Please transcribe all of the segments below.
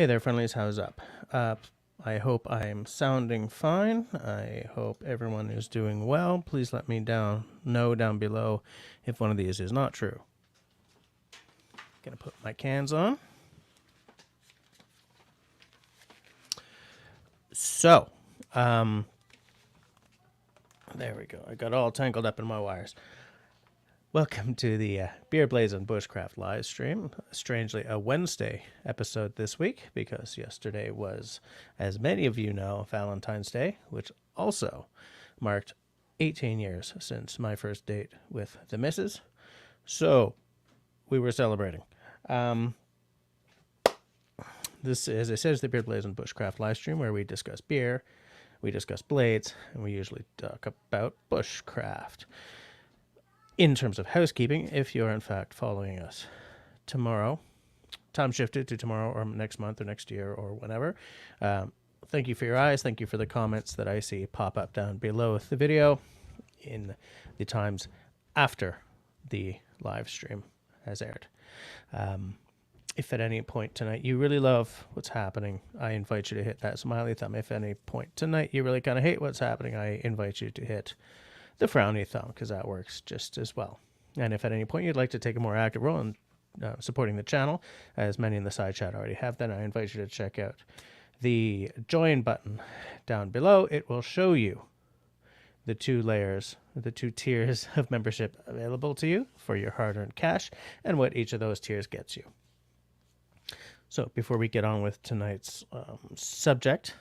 Hey there, friendlies. How's up? I hope I'm sounding fine. I hope everyone is doing well. Please let me know down below if one of these is not true. Gonna put my cans on. So, there we go. I got all tangled up in my wires. Welcome to the Beer Blaze and Bushcraft live stream. Strangely, a Wednesday episode this week because yesterday was, as many of you know, Valentine's Day, which also marked 18 years since my first date with the missus. So we were celebrating. This, as I said, is the Beer Blaze and Bushcraft live stream where we discuss beer, we discuss blades, and we usually talk about bushcraft. In terms of housekeeping, if you're in fact following us tomorrow, time shifted to tomorrow or next month or next year or whenever, thank you for your eyes. Thank you for the comments that I see pop up down below the video in the times after the live stream has aired. If at any point tonight you really love what's happening, I invite you to hit that smiley thumb. If at any point tonight you really kind of hate what's happening, I invite you to hit the frowny thumb, because that works just as well. And if at any point you'd like to take a more active role in supporting the channel, as many in the side chat already have, then I invite you to check out the join button down below. It will show you the two tiers of membership available to you for your hard-earned cash and what each of those tiers gets you. So before we get on with tonight's subject,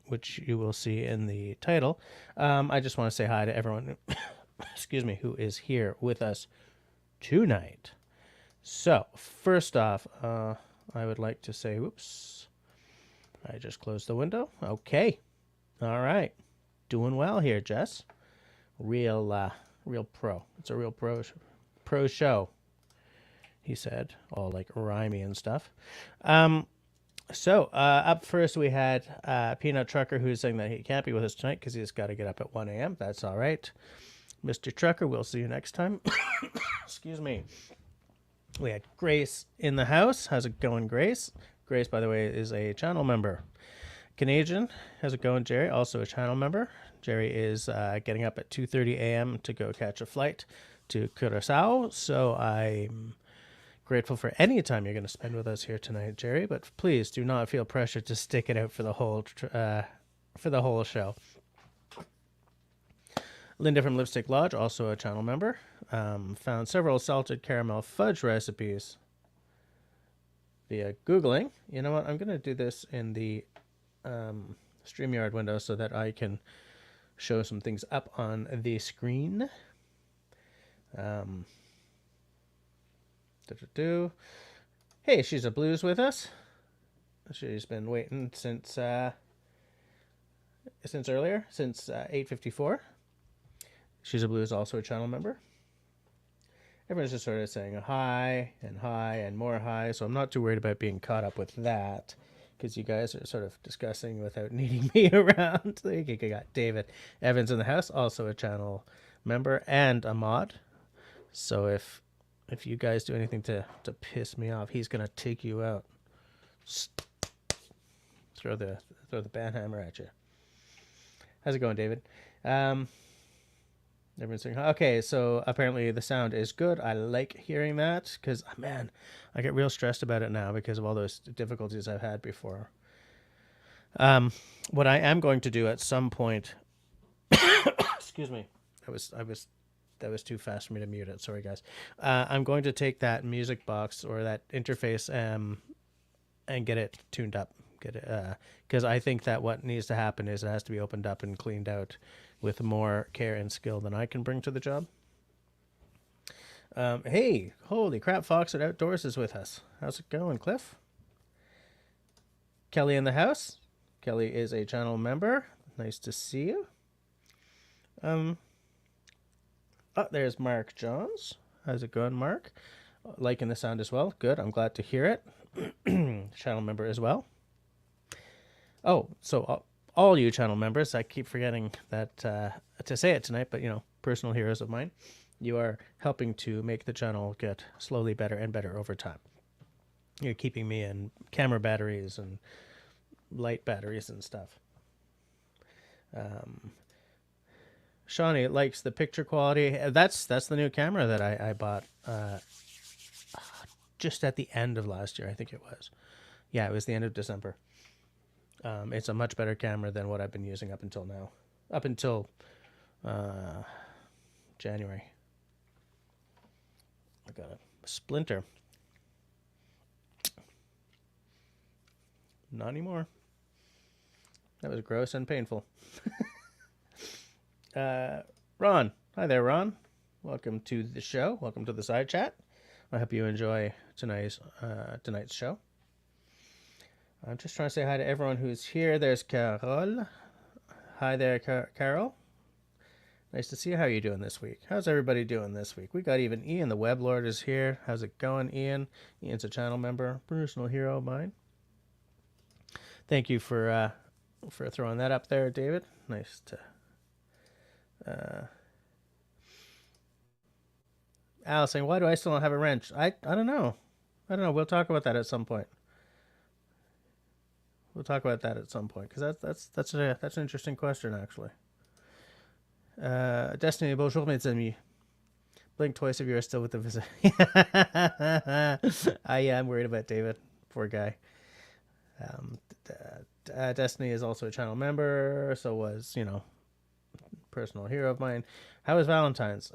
which you will see in the title, I just want to say hi to everyone excuse me, who is here with us tonight. So first off, I would like to say, whoops, I just closed the window. Okay. All right. Doing well here, Jess. Real pro. It's a real pro show, he said, all like rhymey and stuff. So up first we had Peanut Trucker, who's saying that he can't be with us tonight because he's got to get up at 1 a.m. That's all right. Mr. Trucker, we'll see you next time. Excuse me. We had Grace in the house. How's it going, Grace? Grace, by the way, is a channel member. Canadian, how's it going, Jerry? Also a channel member. Jerry is getting up at 2:30 a.m. to go catch a flight to Curaçao. So I'm grateful for any time you're going to spend with us here tonight, Jerry, but please do not feel pressured to stick it out for the whole show. Linda from Lipstick Lodge, also a channel member, found several salted caramel fudge recipes via Googling. You know what? I'm going to do this in the StreamYard window so that I can show some things up on the screen. Hey, she's a blues with us. She's been waiting since earlier, since 8:54. She's a blues, also a channel member. Everyone's just sort of saying a hi and more hi, so I'm not too worried about being caught up with that because you guys are sort of discussing without needing me around. I got David Evans in the house, also a channel member and a mod. So if you guys do anything to piss me off, he's gonna take you out. Throw the banhammer at you. How's it going, David? Everyone's saying, okay, so apparently the sound is good. I like hearing that because, man, I get real stressed about it now because of all those difficulties I've had before. What I am going to do at some point, excuse me, that was too fast for me to mute it. Sorry, guys. I'm going to take that music box or that interface and get it tuned up. Because I think that what needs to happen is it has to be opened up and cleaned out with more care and skill than I can bring to the job. Hey, holy crap, Fox at Outdoors is with us. How's it going, Cliff? Kelly in the house. Kelly is a channel member. Nice to see you. Oh, there's Mark Johns. How's it going, Mark? Liking the sound as well. Good. I'm glad to hear it. Channel member as well. Oh, so all you channel members, I keep forgetting that to say it tonight, but personal heroes of mine, you are helping to make the channel get slowly better and better over time. You're keeping me in camera batteries and light batteries and stuff. Shawnee likes the picture quality. That's the new camera that I bought just at the end of last year, I think it was. Yeah, it was the end of December. It's a much better camera than what I've been using up until now. Up until January. I got a splinter. Not anymore. That was gross and painful. Ron. Hi there, Ron. Welcome to the show. Welcome to the side chat. I hope you enjoy tonight's show. I'm just trying to say hi to everyone who's here. There's Carol. Hi there, Carol. Nice to see you. How are you doing this week? How's everybody doing this week? We got even Ian, the web lord, is here. How's it going, Ian? Ian's a channel member, personal hero of mine. Thank you for throwing that up there, David. Nice to. Al saying, why do I still not have a wrench? I don't know. We'll talk about that at some point. Because that's an interesting question, actually. Destiny, bonjour mes amis. Blink twice if you're still with the visit. I am worried about David. Poor guy. Destiny is also a channel member, so was, personal hero of mine. How was Valentine's?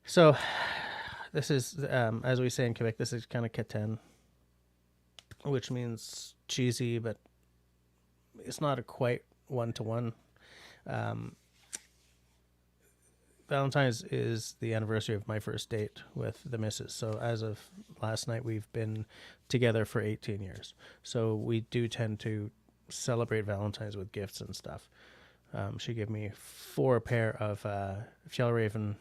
So this is, as we say in Quebec, this is kind of Keten, which means cheesy, but it's not a quite one-to-one. Valentine's is the anniversary of my first date with the missus. So as of last night, we've been together for 18 years. So we do tend to celebrate Valentine's with gifts and stuff. She gave me 4 pair of Fjellraven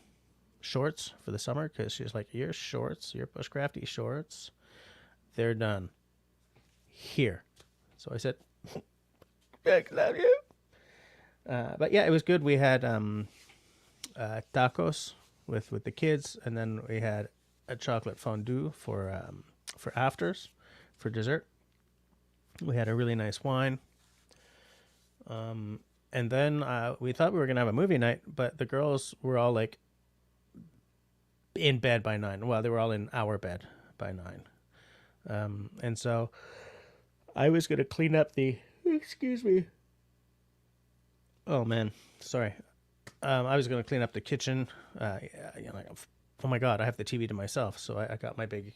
shorts for the summer because she's like, your shorts, your Bushcrafty shorts, they're done. Here. So I said, I love you. But yeah, it was good. We had tacos with the kids, and then we had a chocolate fondue for afters, for dessert. We had a really nice wine. And then we thought we were gonna have a movie night, but the girls were all like in bed by 9. Well, they were all in our bed by 9. And so I was gonna clean up the. Excuse me. Oh man, sorry. I was going to clean up the kitchen. Oh my God, I have the TV to myself. So I got my big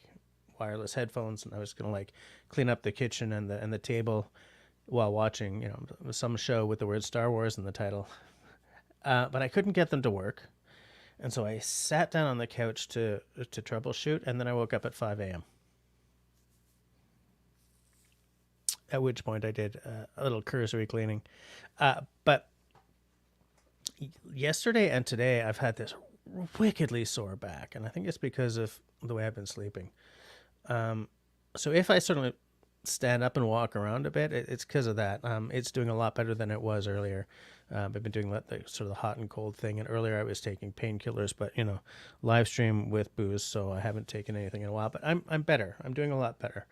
wireless headphones, and I was going to clean up the kitchen and the table while watching, some show with the word Star Wars in the title. But I couldn't get them to work. And so I sat down on the couch to troubleshoot, and then I woke up at 5 a.m. At which point I did a little cursory cleaning. But yesterday and today I've had this wickedly sore back, and I think it's because of the way I've been sleeping. So if I certainly stand up and walk around a bit, it's because of that. It's doing a lot better than it was earlier. I've been doing the sort of the hot and cold thing, and earlier I was taking painkillers, but live stream with booze, so I haven't taken anything in a while. But I'm better. I'm doing a lot better.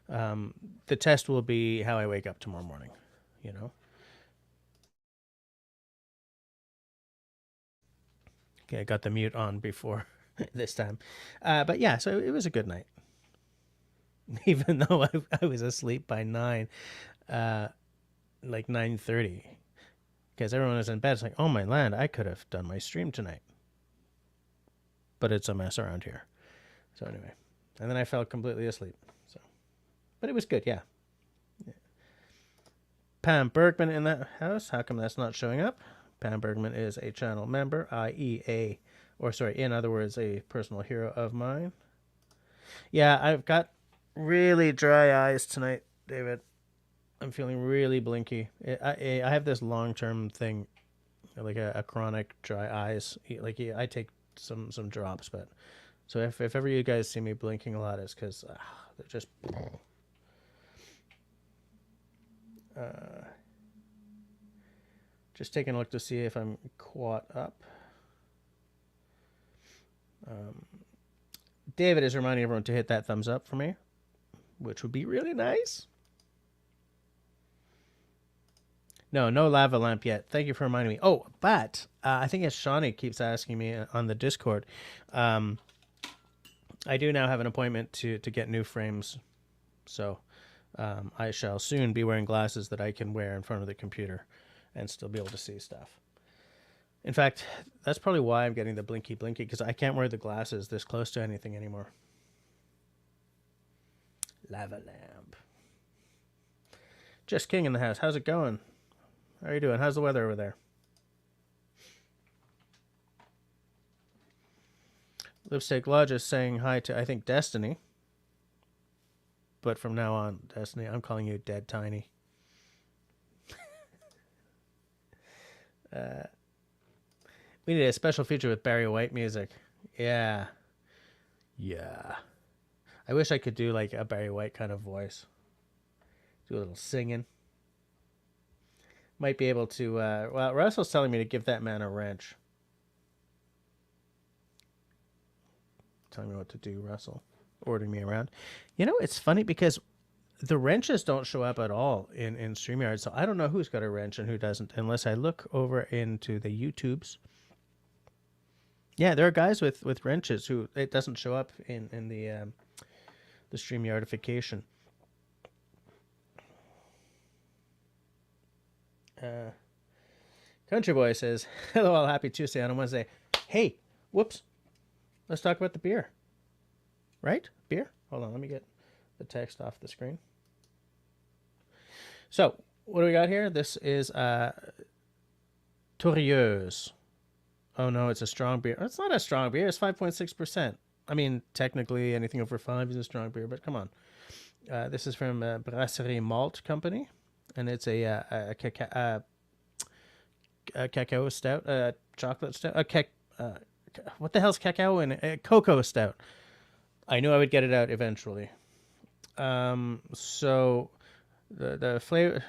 The test will be how I wake up tomorrow morning. Okay, I got the mute on before this time. But yeah, so it was a good night. Even though I was asleep by 9, like 9:30. Because everyone was in bed. It's like, oh my land, I could have done my stream tonight. But it's a mess around here. So anyway. And then I fell completely asleep. But it was good, yeah. Pam Bergman in that house. How come that's not showing up? Pam Bergman is a channel member, i.e. in other words, a personal hero of mine. Yeah, I've got really dry eyes tonight, David. I'm feeling really blinky. I have this long-term thing, like a chronic dry eyes. Like I take some drops, but so if ever you guys see me blinking a lot, it's because they're just. Just taking a look to see if I'm caught up. David is reminding everyone to hit that thumbs up for me, which would be really nice. No lava lamp yet. Thank you for reminding me. Oh, but I think it's Shawnee keeps asking me on the Discord. I do now have an appointment to get new frames, so I shall soon be wearing glasses that I can wear in front of the computer and still be able to see stuff. In fact, that's probably why I'm getting the blinky, because I can't wear the glasses this close to anything anymore. Lava lamp. Just King in the house. How's it going? How are you doing? How's the weather over there? Lipstick Lodge is saying hi to, I think, Destiny. But from now on, Destiny, I'm calling you Dead Tiny. We need a special feature with Barry White music. Yeah. I wish I could do like a Barry White kind of voice. Do a little singing. Might be able to, well, Russell's telling me to give that man a wrench. Telling me what to do, Russell. Ordering me around. You know, it's funny because the wrenches don't show up at all in StreamYard, so I don't know who's got a wrench and who doesn't, unless I look over into the YouTubes. Yeah, there are guys with wrenches who it doesn't show up in the StreamYardification. Country Boy says, hello all, happy Tuesday on a Wednesday. Hey, whoops. Let's talk about the beer. Right? Beer? Hold on, let me get the text off the screen. So, what do we got here? This is Torieuse. Oh no, it's a strong beer. It's not a strong beer, it's 5.6%. I mean, technically anything over 5 is a strong beer, but come on. This is from Brasserie Malt Company, and it's a cacao stout, chocolate stout, what the hell's cacao in it? Cocoa stout. I knew I would get it out eventually. So the flavor.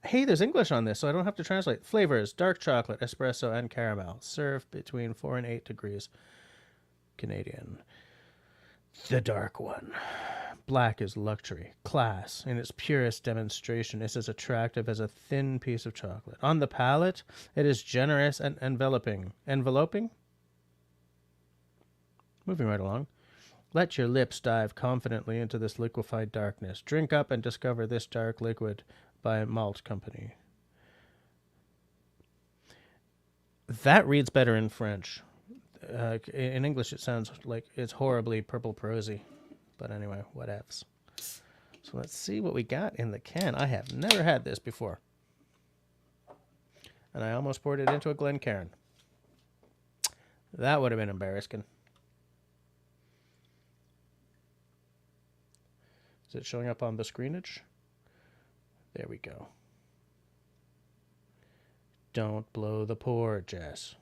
Hey, there's English on this, so I don't have to translate. Flavors: dark chocolate, espresso, and caramel. Served between 4 and 8 degrees Canadian. The dark one. Black is luxury, class. In its purest demonstration, it's as attractive as a thin piece of chocolate. On the palate, it is generous and enveloping. Enveloping? Moving right along. Let your lips dive confidently into this liquefied darkness. Drink up and discover this dark liquid by Malt Company. That reads better in French. In English, it sounds like it's horribly purple prosy. But anyway, whatevs. So let's see what we got in the can. I have never had this before. And I almost poured it into a Glencairn. That would have been embarrassing. Is it showing up on the screenage? There we go. Don't blow the pour, Jess.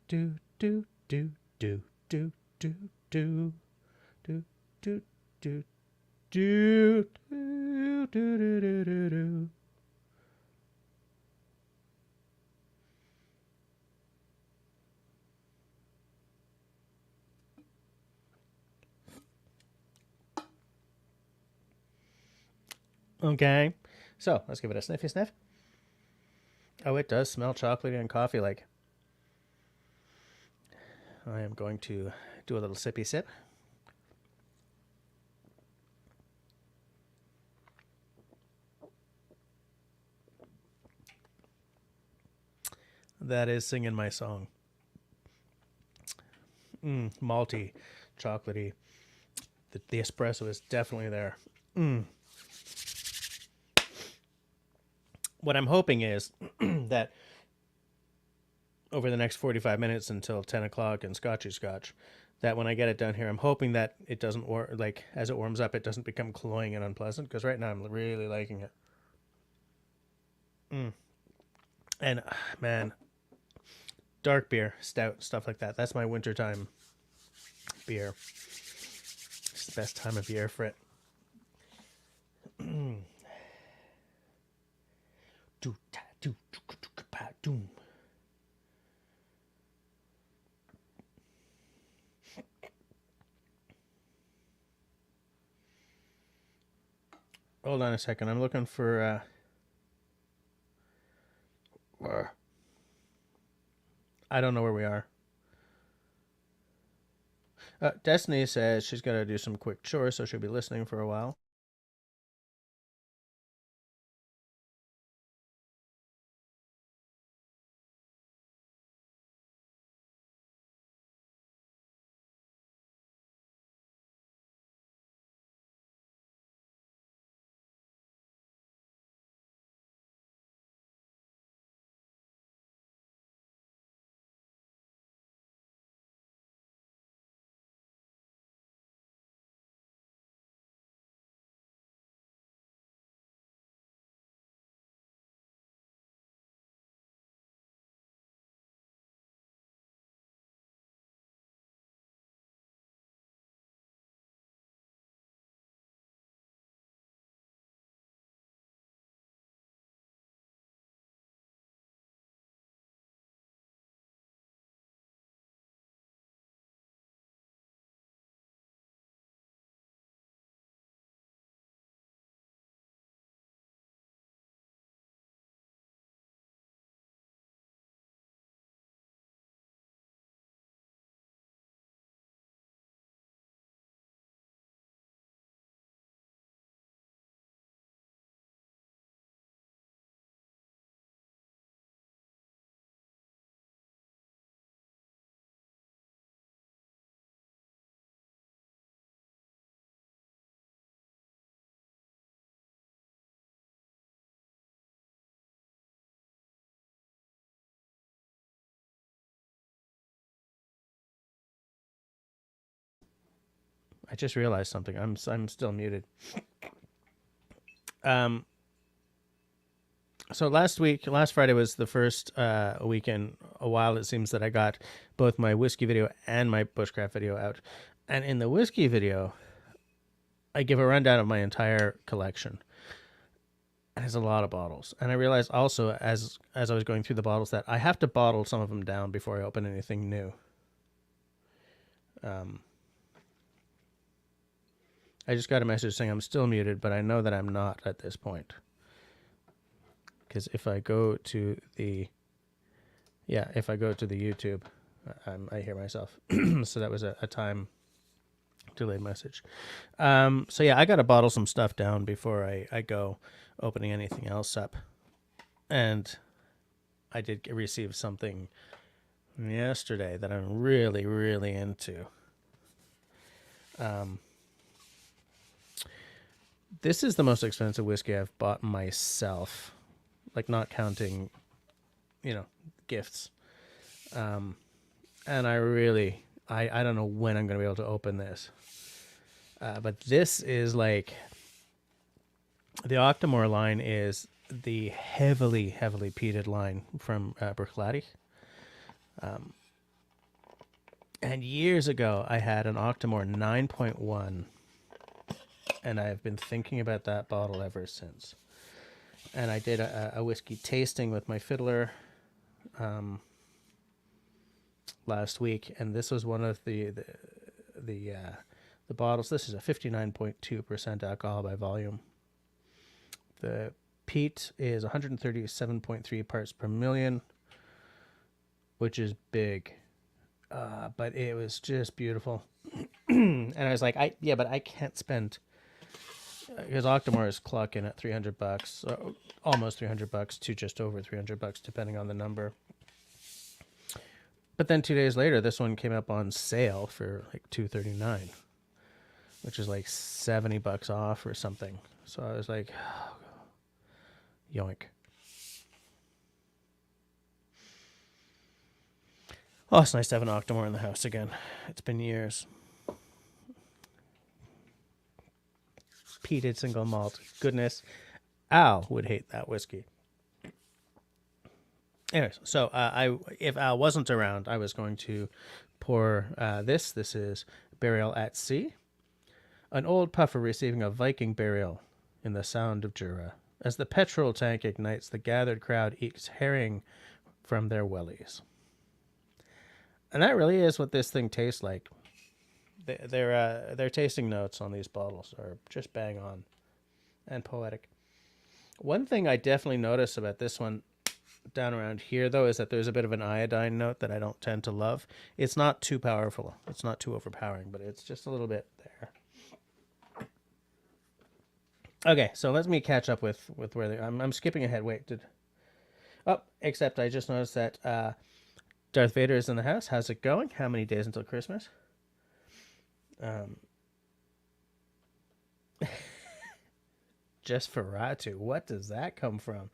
Do, do, do, do, do, do, do, do, do, do, do, do, do, do, do, do. Okay, so let's give it a sniffy sniff. Oh, it does smell chocolatey and coffee-like. I am going to do a little sippy sip. That is singing my song. Malty, chocolatey. The espresso is definitely there. What I'm hoping is that over the next 45 minutes until 10 o'clock and Scotchy Scotch, that when I get it down here, I'm hoping that it doesn't, like, as it warms up, it doesn't become cloying and unpleasant, because right now I'm really liking it. And, man, dark beer, stout, stuff like that, that's my wintertime beer. It's the best time of year for it. Hold on a second. I'm looking for. I don't know where we are. Destiny says she's got to do some quick chores, so she'll be listening for a while. I just realized something. I'm still muted. Um. So last Friday was the first week in a while. It seems that I got both my whiskey video and my bushcraft video out. And in the whiskey video, I give a rundown of my entire collection. And it's a lot of bottles. And I realized also as I was going through the bottles that I have to bottle some of them down before I open anything new. I just got a message saying I'm still muted, but I know that I'm not at this point. Because if I go to the YouTube, I hear myself. So that was a time delayed message. So yeah, I got to bottle some stuff down before I go opening anything else up. And I did receive something yesterday that I'm really, really into. This is the most expensive whiskey I've bought myself, like not counting, gifts. And I don't know when I'm going to be able to open this. But this is like, the Octomore line is the heavily, heavily peated line from Bushcraft. And years ago, I had an Octomore 9.1, and I've been thinking about that bottle ever since. And I did a whiskey tasting with my fiddler last week, and this was one of the bottles. This is a 59.2% alcohol by volume. The peat is 137.3 parts per million, which is big. But it was just beautiful. And I was like, but I can't spend, because Octomore is clocking at $300, almost $300 to just over $300, depending on the number. But then 2 days later, this one came up on sale for like $239, which is like $70 off or something. So I was like, oh, yoink. Oh, it's nice to have an Octomore in the house again. It's been years. Peated single malt. Goodness. Al would hate that whiskey. Anyways, so if Al wasn't around, I was going to pour this. This is Burial at Sea. An old puffer receiving a Viking burial in the Sound of Jura. As the petrol tank ignites, the gathered crowd eats herring from their wellies. And that really is what this thing tastes like. Their tasting notes on these bottles are just bang on. and poetic. One thing I definitely notice about this one down around here, though, is that there's a bit of an iodine note that I don't tend to love. It's not too powerful. It's not too overpowering, but it's just a little bit there. Okay, so let me catch up with where they. I'm skipping ahead. Wait, except I just noticed that Darth Vader is in the house. How's it going? How many days until Christmas? Just Ferratu. What does that come from?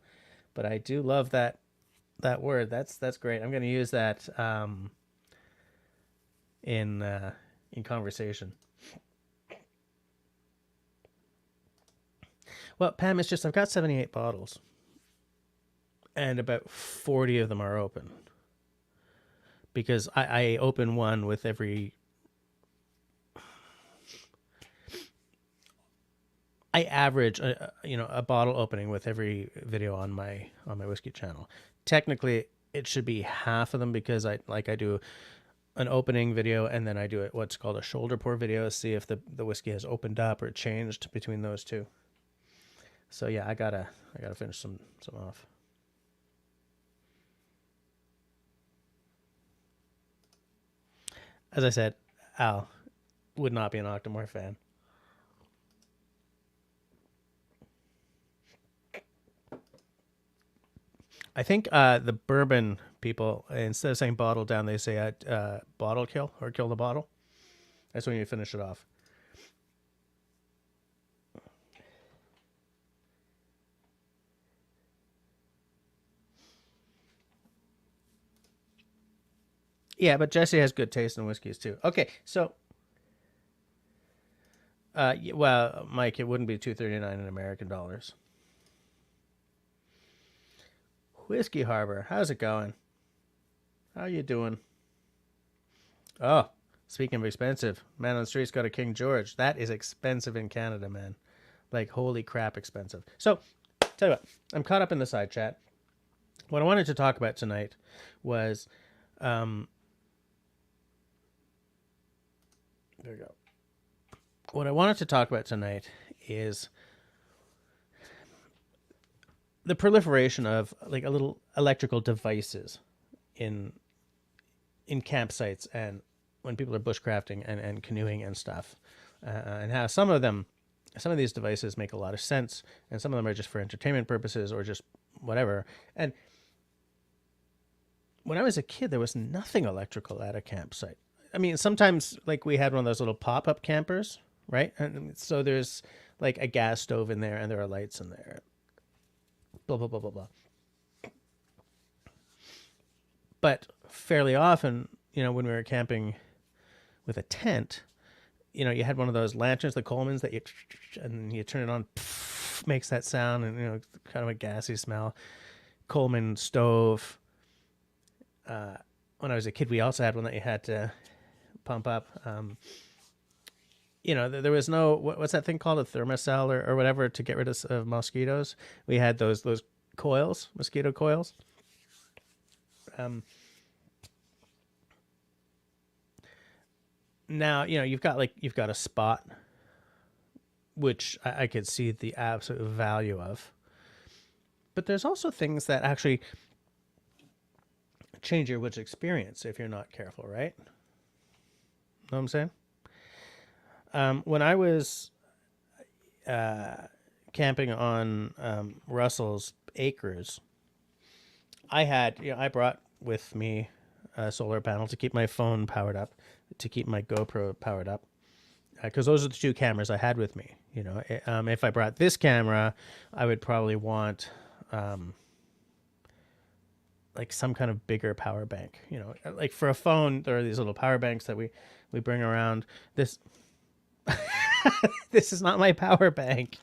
But I do love that word. That's great. I'm going to use that in conversation. Well, Pam, it's just I've got 78 bottles, and about 40 of them are open because I open one with every. I average a bottle opening with every video on my whiskey channel. Technically, it should be half of them because I do an opening video and then I do what's called a shoulder pour video, see if the whiskey has opened up or changed between those two. So yeah, I gotta finish some off. As I said, Al would not be an Octomore fan. I think the bourbon people, instead of saying bottle down, they say bottle kill or kill the bottle. That's when you finish it off. Yeah, but Jesse has good taste in whiskeys too. Okay, so well, Mike, it wouldn't be $2.39 in American dollars. Whiskey Harbor, how's it going? How you doing? Oh, speaking of expensive, man on the street's got a King George. That is expensive in Canada, man. Like, holy crap, expensive. So, tell you what, I'm caught up in the side chat. What I wanted to talk about tonight was, there we go. What I wanted to talk about tonight is the proliferation of like a little electrical devices in campsites and when people are bushcrafting and canoeing and stuff, and how some of these devices make a lot of sense and some of them are just for entertainment purposes or just whatever. And when I was a kid, there was nothing electrical at a campsite. I mean, sometimes like we had one of those little pop-up campers, right? And so there's like a gas stove in there and there are lights in there. Blah, blah, blah, blah, blah. But fairly often, when we were camping with a tent, you had one of those lanterns, the Colemans, and you turn it on, makes that sound, and, kind of a gassy smell. Coleman stove. When I was a kid, we also had one that you had to pump up. There was no, what's that thing called, a thermocell or whatever to get rid of mosquitoes. We had those coils, mosquito coils. Now, you've got a spot, which I could see the absolute value of. But there's also things that actually change your witch experience if you're not careful, right? Know what I'm saying? When I was camping on Russell's acres, I brought with me a solar panel to keep my phone powered up, to keep my GoPro powered up, because those are the two cameras I had with me. If I brought this camera, I would probably want like some kind of bigger power bank. Like for a phone, there are these little power banks that we bring around. This this is not my power bank.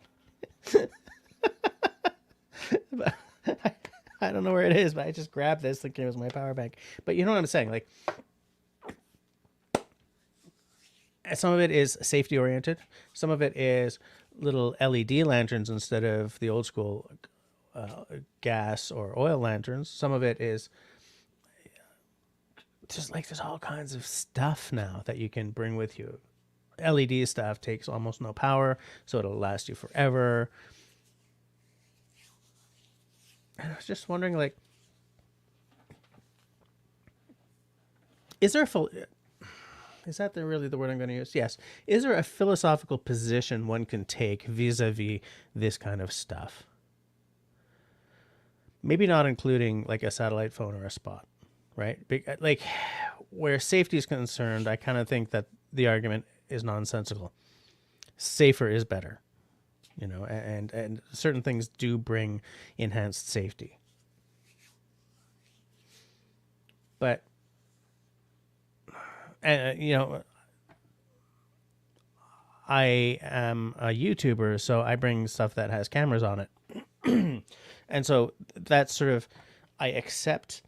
I don't know where it is, but I just grabbed this thinking it was my power bank. But you know what I'm saying? Like, some of it is safety oriented. Some of it is little LED lanterns instead of the old school gas or oil lanterns. Some of it is just like there's all kinds of stuff now that you can bring with you. LED stuff takes almost no power, so it'll last you forever. And I was just wondering, like, is there is that really the word I'm going to use? Yes. Is there a philosophical position one can take vis-a-vis this kind of stuff? Maybe not including like a satellite phone or a spot, right? Like where safety is concerned, I kind of think that the argument is nonsensical. Safer is better, you know, and certain things do bring enhanced safety. But you know, I am a YouTuber, so I bring stuff that has cameras on it. And so that's sort of, I accept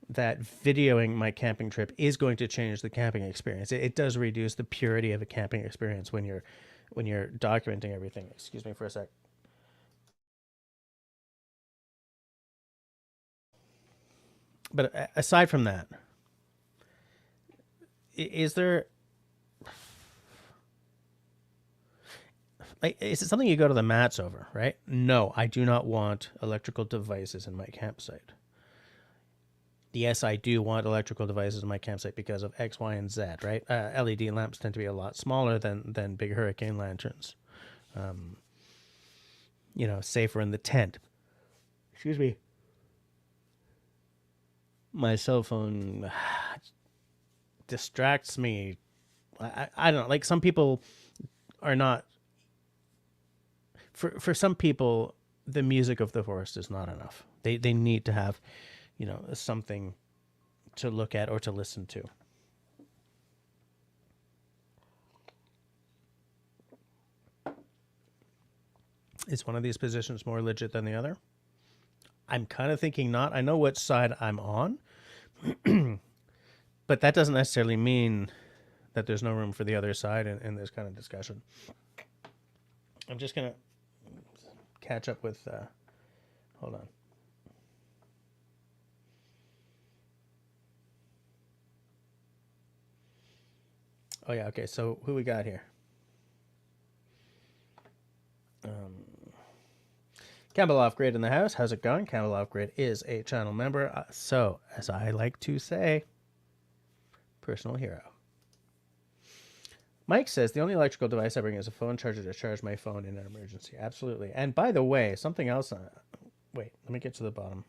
that videoing my camping trip is going to change the camping experience. It does reduce the purity of a camping experience when you're documenting everything. Excuse me for a sec. But aside from that, is there, like, is it something you go to the mats over, right? No, I do not want electrical devices in my campsite. Yes, I do want electrical devices in my campsite because of X, Y, and Z, right? LED lamps tend to be a lot smaller than big hurricane lanterns. You know, safer in the tent. Excuse me. My cell phone distracts me. I don't know. Like some people are not. For some people, the music of the forest is not enough. They need to have, you know, something to look at or to listen to. Is one of these positions more legit than the other? I'm kind of thinking not. I know which side I'm on, but that doesn't necessarily mean that there's no room for the other side in this kind of discussion. I'm just going to catch up with, hold on. Oh, yeah, okay, so who we got here? Campbell Off Grid in the house. How's it going? Campbell Off Grid is a channel member. So, as I like to say, personal hero. Mike says, the only electrical device I bring is a phone charger to charge my phone in an emergency. Absolutely. And by the way, something else. Wait, let me get to the bottom.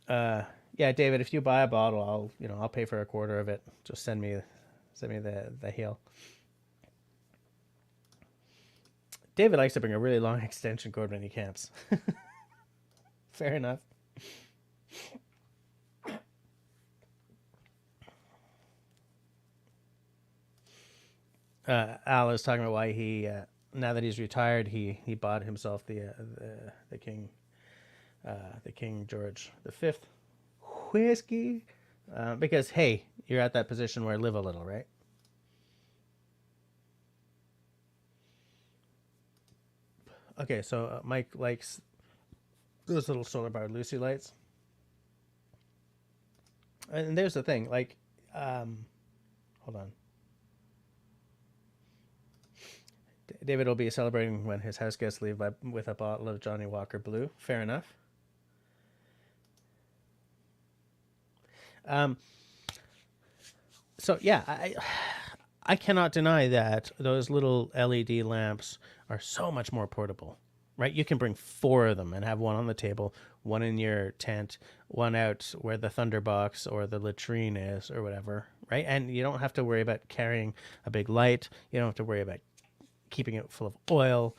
Yeah, David, if you buy a bottle, I'll pay for a quarter of it. Just send me the heel. David likes to bring a really long extension cord when he camps. Fair enough. Al is talking about why he, now that he's retired, he bought himself the King George V whiskey, because hey, you're at that position where live a little, right? Okay, so Mike likes those little solar powered Lucy lights, and there's the thing, like, hold on. David will be celebrating when his house guests leave with a bottle of Johnny Walker Blue. Fair enough. So yeah, I cannot deny that those little LED lamps are so much more portable, right? You can bring 4 of them and have one on the table, one in your tent, one out where the thunderbox or the latrine is or whatever, right? And you don't have to worry about carrying a big light. You don't have to worry about keeping it full of oil,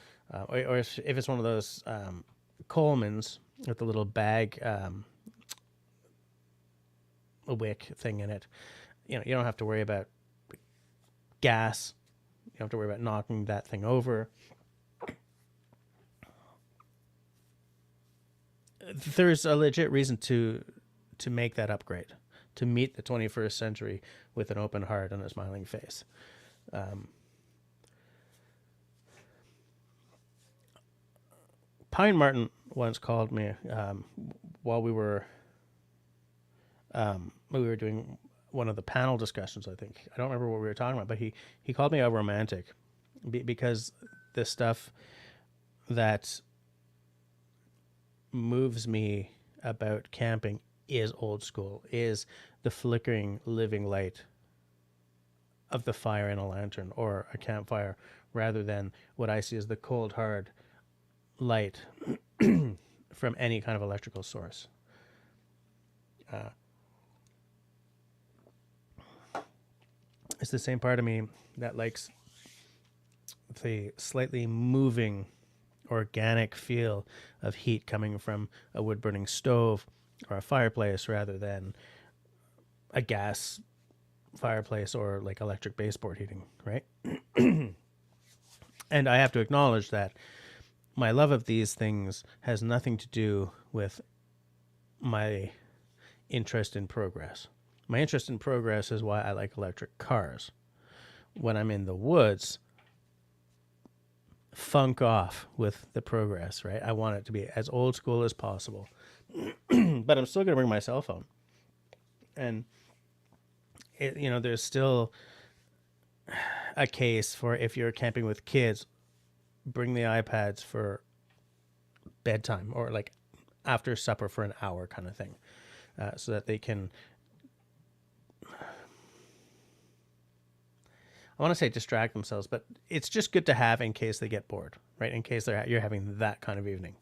or if it's one of those Colemans with the little bag, a wick thing in it. You don't have to worry about gas. You don't have to worry about knocking that thing over. There's a legit reason to make that upgrade, to meet the 21st century with an open heart and a smiling face. Pine Martin once called me while we were doing one of the panel discussions. I think I don't remember what we were talking about, but he called me a romantic because the stuff that moves me about camping is old school, is the flickering living light of the fire in a lantern or a campfire, rather than what I see as the cold, hard light from any kind of electrical source. It's the same part of me that likes the slightly moving, organic feel of heat coming from a wood burning stove or a fireplace rather than a gas fireplace or like electric baseboard heating, right? And I have to acknowledge that my love of these things has nothing to do with my interest in progress. My interest in progress is why I like electric cars. When I'm in the woods, funk off with the progress, right? I want it to be as old school as possible. But I'm still going to bring my cell phone. And, there's still a case for if you're camping with kids, bring the iPads for bedtime or like after supper for an hour kind of thing, so that they can, I want to say distract themselves, but it's just good to have in case they get bored, right? In case you're having that kind of evening.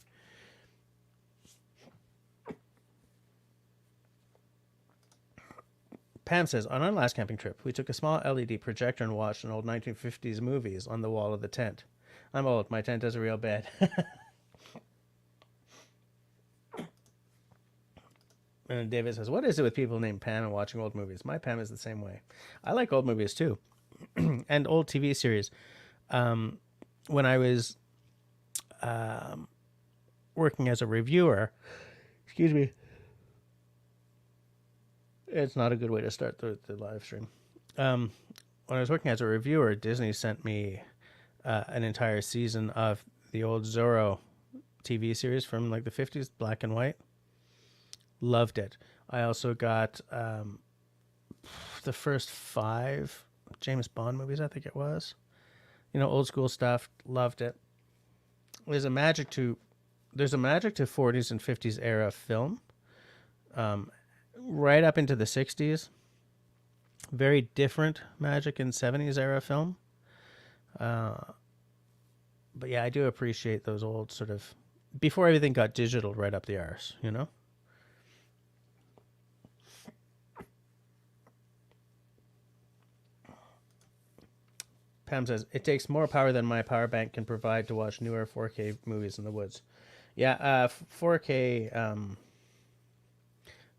Pam says, on our last camping trip, we took a small LED projector and watched an old 1950s movies on the wall of the tent. I'm old. My tent has a real bed. And David says, what is it with people named Pam and watching old movies? My Pam is the same way. I like old movies too. And old TV series. When I was working as a reviewer, excuse me, it's not a good way to start the live stream. When I was working as a reviewer, Disney sent me an entire season of the old Zorro TV series from like the 50s, black and white. Loved it. I also got the first 5 James Bond movies, I think it was. Old school stuff. Loved it. There's a magic to 40s and 50s era film. Right up into the 60s. Very different magic in 70s era film. But yeah, I do appreciate those old sort of, before everything got digital right up the arse, Pam says, it takes more power than my power bank can provide to watch newer 4K movies in the woods. Yeah, 4K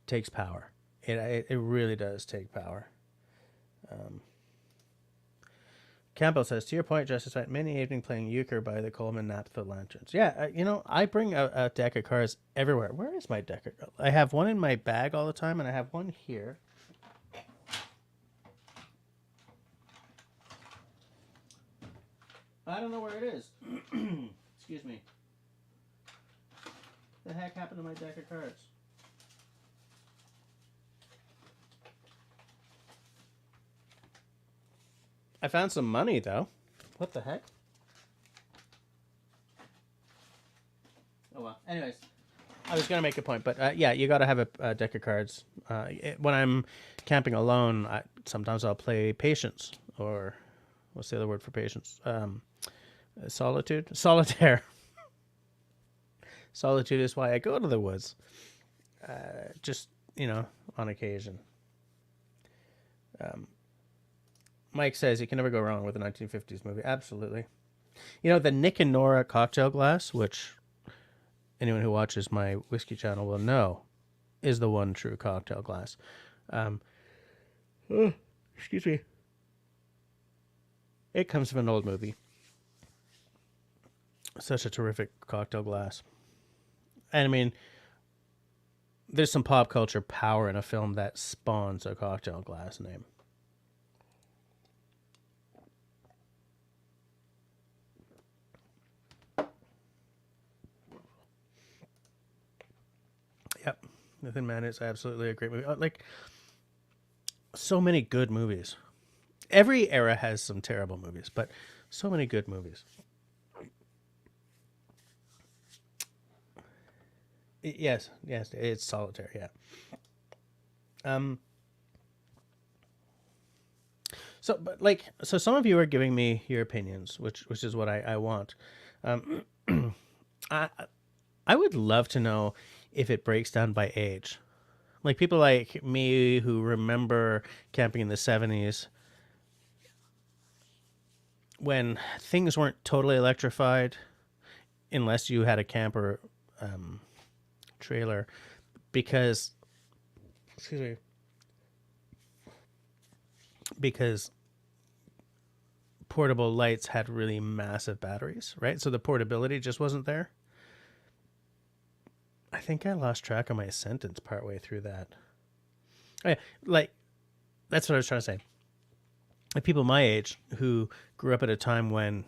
takes power. It really does take power. Campbell says, to your point, Justice, spent many evening playing euchre by the Coleman naphtha lanterns. Yeah, I bring a deck of cards everywhere. Where is my deck of cards? I have one in my bag all the time, and I have one here. I don't know where it is. Excuse me. What the heck happened to my deck of cards? I found some money, though. What the heck? Oh, well. Anyways, I was going to make a point, but yeah, you got to have a deck of cards. When I'm camping alone, sometimes I'll play Patience, or what's the other word for Patience? Solitude? Solitaire. Solitude is why I go to the woods. Just, on occasion. Mike says you can never go wrong with a 1950s movie. Absolutely. The Nick and Nora cocktail glass, which anyone who watches my whiskey channel will know, is the one true cocktail glass. Excuse me. It comes from an old movie. Such a terrific cocktail glass. And I mean, there's some pop culture power in a film that spawns a cocktail glass name. Yep. The Thin Man is absolutely a great movie. Like, so many good movies. Every era has some terrible movies, but so many good movies. Yes, yes, it's solitaire. Yeah. Um. So, but like, so some of you are giving me your opinions, which is what I want. Um, I I would love to know if it breaks down by age. Like people like me who remember camping in the 70s when things weren't totally electrified, unless you had a camper um, trailer, because excuse me, because portable lights had really massive batteries, right? So the portability just wasn't there. I think I lost track of my sentence partway through that. Oh, yeah, like that's what I was trying to say. Like people my age who grew up at a time when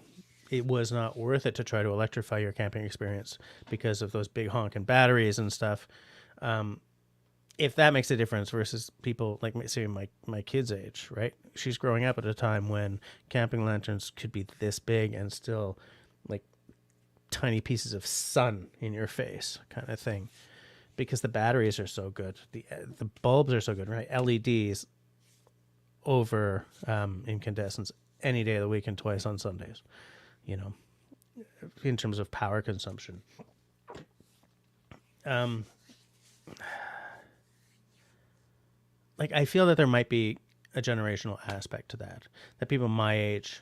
it was not worth it to try to electrify your camping experience because of those big honking batteries and stuff. Um, if that makes a difference versus people like say my kid's age, right? She's growing up at a time when camping lanterns could be this big and still like tiny pieces of sun in your face kind of thing because the batteries are so good. The bulbs are so good, right? LEDs over incandescents any day of the week and twice on Sundays, you know, in terms of power consumption. Um, like I feel that there might be a generational aspect to that people my age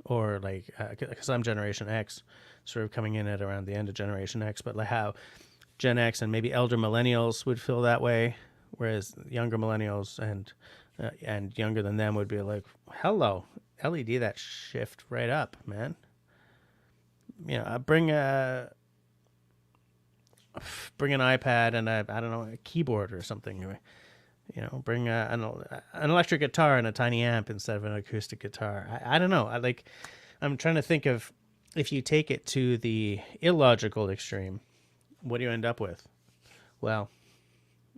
or like because I'm Generation X, sort of coming in at around the end of Generation X, but like how Gen X and maybe elder millennials would feel that way, whereas younger millennials and younger than them would be like, "Hello, LED that shift right up, man." You know, bring an iPad and I don't know a keyboard or something. You know, bring an electric guitar and a tiny amp instead of an acoustic guitar. I don't know. I'm trying to think of if you take it to the illogical extreme, what do you end up with? Well,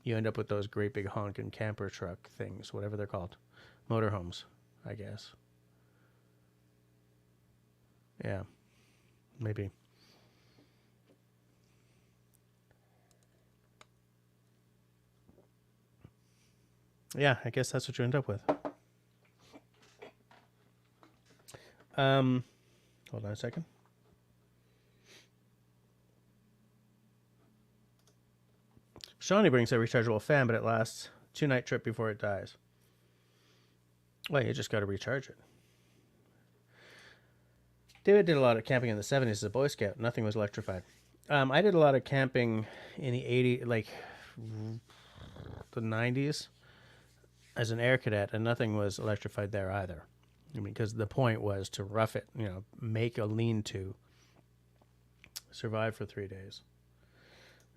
you end up with those great big honking camper truck things, whatever they're called, motorhomes, I guess. Yeah, maybe. Yeah, I guess that's what you end up with. Um, Hold on a second. Shawnee brings a rechargeable fan, but it lasts 2-night trip before it dies. Well, you just got to recharge it. David did a lot of camping in the 70s as a Boy Scout. Nothing was electrified. I did a lot of camping in the 80s, like the 90s, as an air cadet, and nothing was electrified there either. I mean, because the point was to rough it, you know, make a lean-to, survive for 3 days.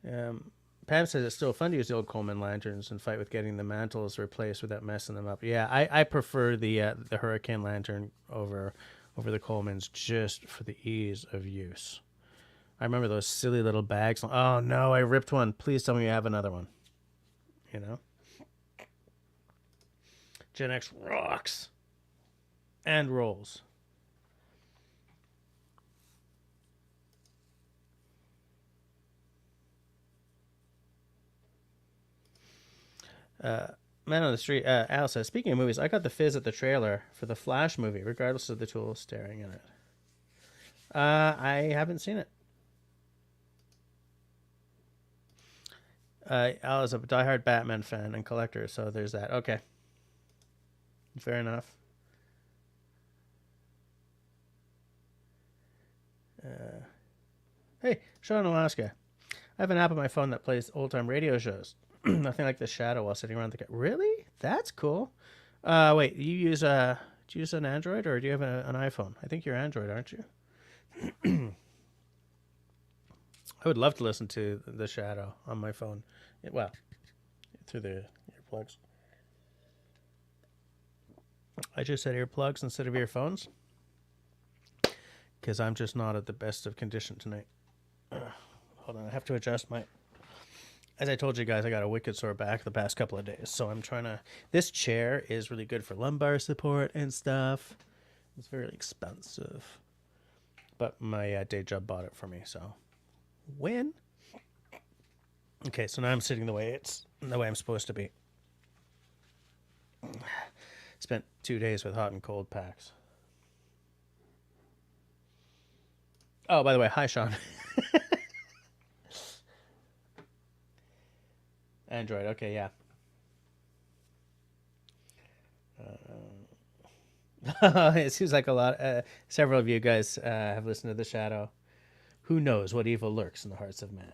Pam says it's still fun to use the old Coleman lanterns and fight with getting the mantles replaced without messing them up. Yeah, I prefer the Hurricane lantern over the Colemans just for the ease of use. I remember those silly little bags. Oh no, I ripped one. Please tell me you have another one. You know, Gen X rocks and rolls. Man on the street. Al says, speaking of movies, I got the fizz at the trailer for the Flash movie, regardless of the tool staring at it. I haven't seen it. Al is a diehard Batman fan and collector, so there's that. Okay, fair enough. Hey, Sean, Alaska. I have an app on my phone that plays old time radio shows. Nothing like the shadow while sitting around the. Really? That's cool. Wait, do you use an Android or do you have an iPhone? I think you're Android, aren't you? I would love to listen to the shadow on my phone. Well, through the earplugs. I just said earplugs instead of earphones because I'm just not at the best of condition tonight. Hold on, I have to adjust my. As I told you guys, I got a wicked sore back the past couple of days, so I'm trying to. This chair is really good for lumbar support and stuff. It's very expensive, but my day job bought it for me. So, win. Okay, so now I'm sitting the way I'm supposed to be. Spent 2 days with hot and cold packs. Oh, by the way, hi Sean. Android. Okay, yeah. It seems like a lot. Several of you guys have listened to The Shadow. Who knows what evil lurks in the hearts of man?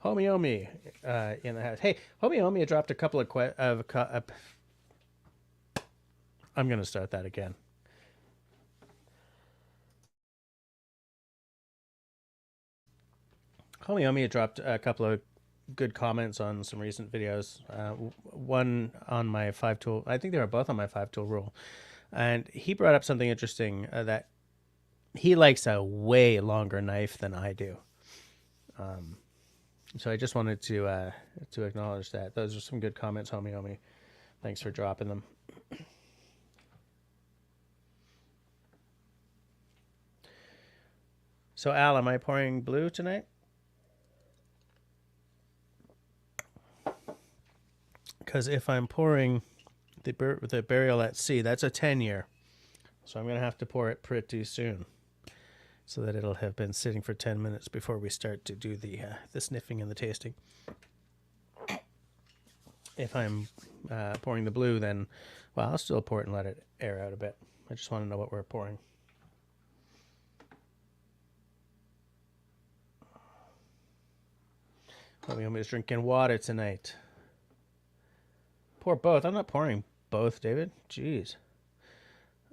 Homie Omi in the house. Hey, Homie Omi dropped a couple of I'm going to start that again. Homie Omi dropped a couple of good comments on some recent videos. One on my 5-tool. I think they were both on my 5-tool rule. And he brought up something interesting that he likes a way longer knife than I do. So I just wanted to acknowledge that. Those are some good comments, Homie Omi. Thanks for dropping them. So Al, am I pouring blue tonight? Because if I'm pouring the burial at sea, that's a 10-year. So I'm going to have to pour it pretty soon, so that it'll have been sitting for 10 minutes before we start to do the sniffing and the tasting. If I'm pouring the blue, then, well, I'll still pour it and let it air out a bit. I just want to know what we're pouring. I'm just drinking water tonight. Pour both. I'm not pouring both, David. Jeez.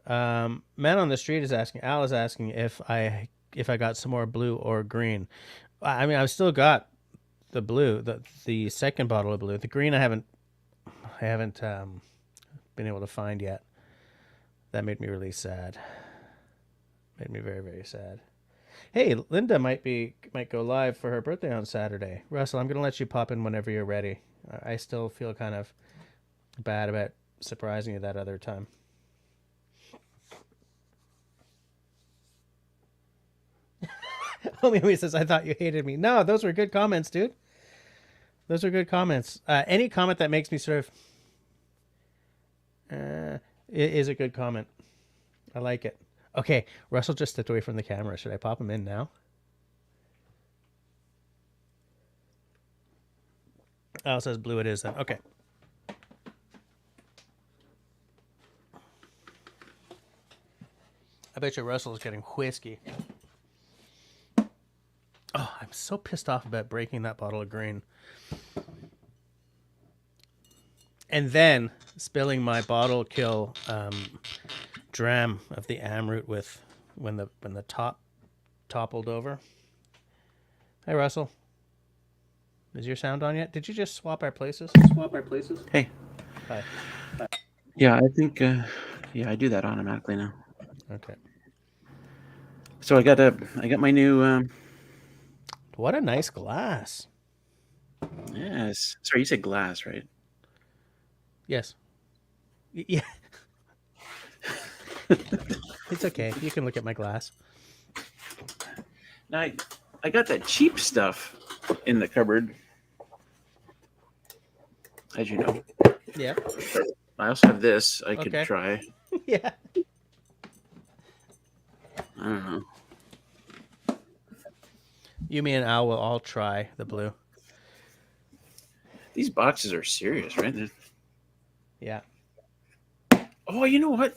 Man on the street is asking. Al is asking if I got some more blue or green. I mean, I've still got the blue, the second bottle of blue. The green I haven't been able to find yet. That made me really sad. Made me very, very sad. Hey, Linda might go live for her birthday on Saturday. Russell, I'm gonna let you pop in whenever you're ready. I still feel kind of bad about surprising you that other time. Homie says, I thought you hated me. No, those were good comments, dude. Those are good comments. Any comment that makes me sort of is a good comment. I like it. Okay, Russell just stepped away from the camera. Should I pop him in now? Al says blue it is then. Okay. I bet you Russell's getting whiskey. Oh, I'm so pissed off about breaking that bottle of green. And then spilling my bottle kill dram of the Amroot with when the top toppled over. Hey Russell. Is your sound on yet? Did you just swap our places? Hey. Hi. Yeah, I think I do that automatically now. Okay. So I got my new What a nice glass. yes. Sorry, you said glass, right? Yes. Yeah. It's okay. You can look at my glass. Now I got that cheap stuff in the cupboard, as you know. Yeah. I also have this I could try. Yeah. I don't know. You, me, and Al will all try the blue. These boxes are serious, right? Yeah. Oh, you know what?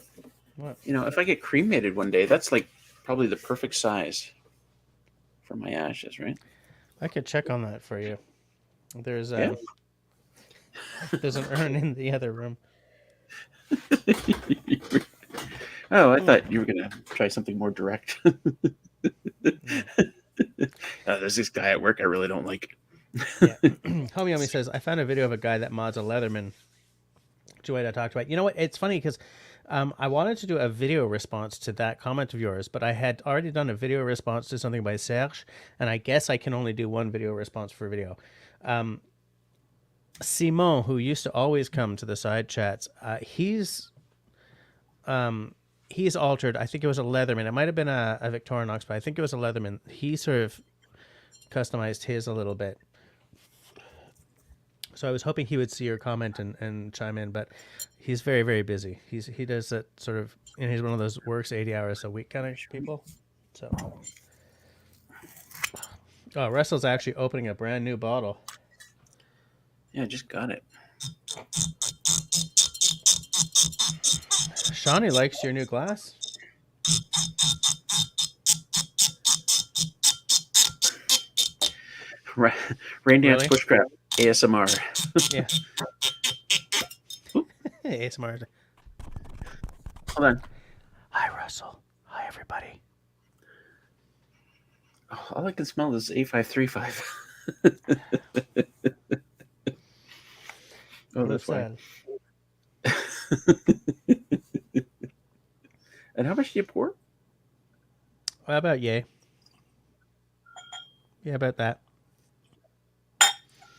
What? You know, if I get cremated one day, that's like probably the perfect size for my ashes, right? I could check on that for you. There's Yeah. there's an urn in the other room. Oh, I thought you were gonna try something more direct. There's this guy at work I really don't like. Yeah. Homie says, I found a video of a guy that mods a Leatherman. Joy I talked about. You know what? It's funny because I wanted to do a video response to that comment of yours, but I had already done a video response to something by Serge, and I guess I can only do one video response for video. Simon, who used to always come to the side chats, he's altered. I think it was a Leatherman. It might have been a Victorinox, but I think it was a Leatherman. He sort of customized his a little bit. So I was hoping he would see your comment and chime in, but he's very, very busy. He does that sort of, and he's one of those works 80 hours a week kind of people. So, oh, Russell's actually opening a brand new bottle. Yeah, I just got it. Shawnee likes your new glass. Rain Dance Really? Bushcraft ASMR. Yeah. ASMR. Hold on. Hi, Russell. Hi, everybody. Oh, all I can smell is A535. Oh, that's why. And how much do you pour? How about yay? Yeah, about that.